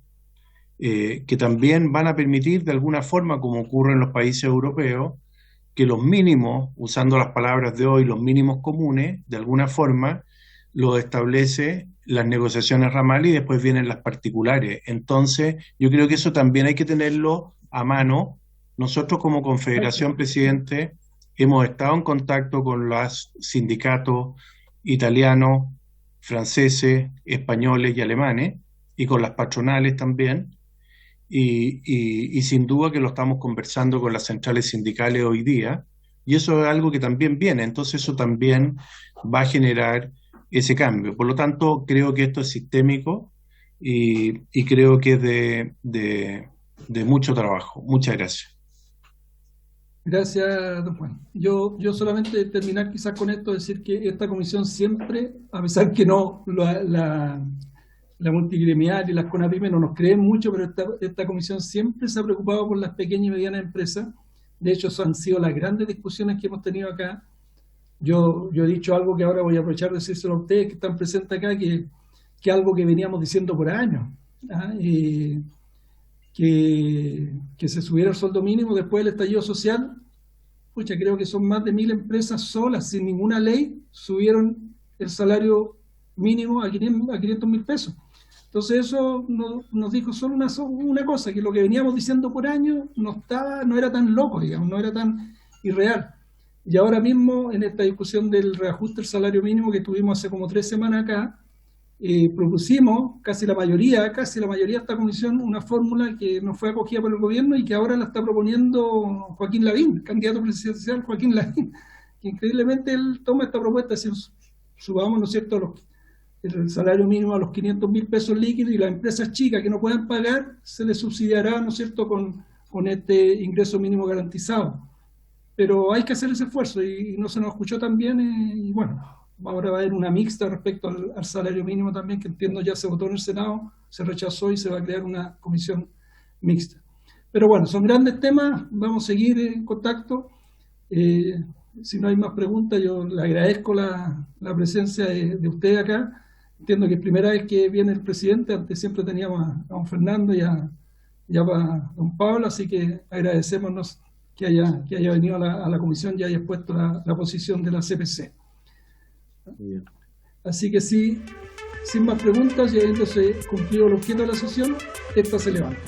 que también van a permitir de alguna forma, como ocurre en los países europeos, que los mínimos, usando las palabras de hoy, los mínimos comunes, de alguna forma, lo establece las negociaciones ramales y después vienen las particulares. Entonces, yo creo que eso también hay que tenerlo a mano. Nosotros como Confederación, presidente, hemos estado en contacto con los sindicatos italianos, franceses, españoles y alemanes, y con las patronales también, y sin duda que lo estamos conversando con las centrales sindicales hoy día, y eso es algo que también viene, entonces eso también va a generar ese cambio. Por lo tanto, creo que esto es sistémico y creo que es de mucho trabajo. Muchas gracias. Gracias, don Juan. Yo solamente terminar quizás con esto, decir que esta comisión siempre, a pesar que no la multigremial y las CONAPYME no nos creen mucho, pero esta comisión siempre se ha preocupado por las pequeñas y medianas empresas. De hecho, eso han sido las grandes discusiones que hemos tenido acá. Yo he dicho algo que ahora voy a aprovechar de decírselo a ustedes que están presentes acá, que algo que veníamos diciendo por años, que se subiera el sueldo mínimo después del estallido social. Pucha, creo que son más de 1000 empresas solas, sin ninguna ley, subieron el salario mínimo a 500.000 pesos. Entonces eso nos dijo solo una cosa, que lo que veníamos diciendo por años no era tan loco, digamos, no era tan irreal. Y ahora mismo, en esta discusión del reajuste del salario mínimo que tuvimos hace como 3 semanas acá, propusimos, casi la mayoría de esta comisión, una fórmula que no fue acogida por el gobierno y que ahora la está proponiendo Joaquín Lavín, candidato presidencial Joaquín Lavín, que increíblemente él toma esta propuesta, si subamos, ¿no es cierto?, el salario mínimo a los 500.000 pesos líquidos, y las empresas chicas que no puedan pagar se les subsidiará, ¿no es cierto?, con este ingreso mínimo garantizado. Pero hay que hacer ese esfuerzo y no se nos escuchó tan bien, y bueno, ahora va a haber una mixta respecto al salario mínimo también, que entiendo ya se votó en el Senado, se rechazó y se va a crear una comisión mixta. Pero bueno, son grandes temas, vamos a seguir en contacto. Si no hay más preguntas, yo le agradezco la presencia de usted acá. Entiendo que es primera vez que viene el presidente, antes siempre teníamos a don Fernando y a don Pablo, así que agradecémonos que haya venido a la comisión y haya expuesto la posición de la CPC. Así que sí, sin más preguntas y habiéndose cumplido el objeto de la sesión, esta se levanta.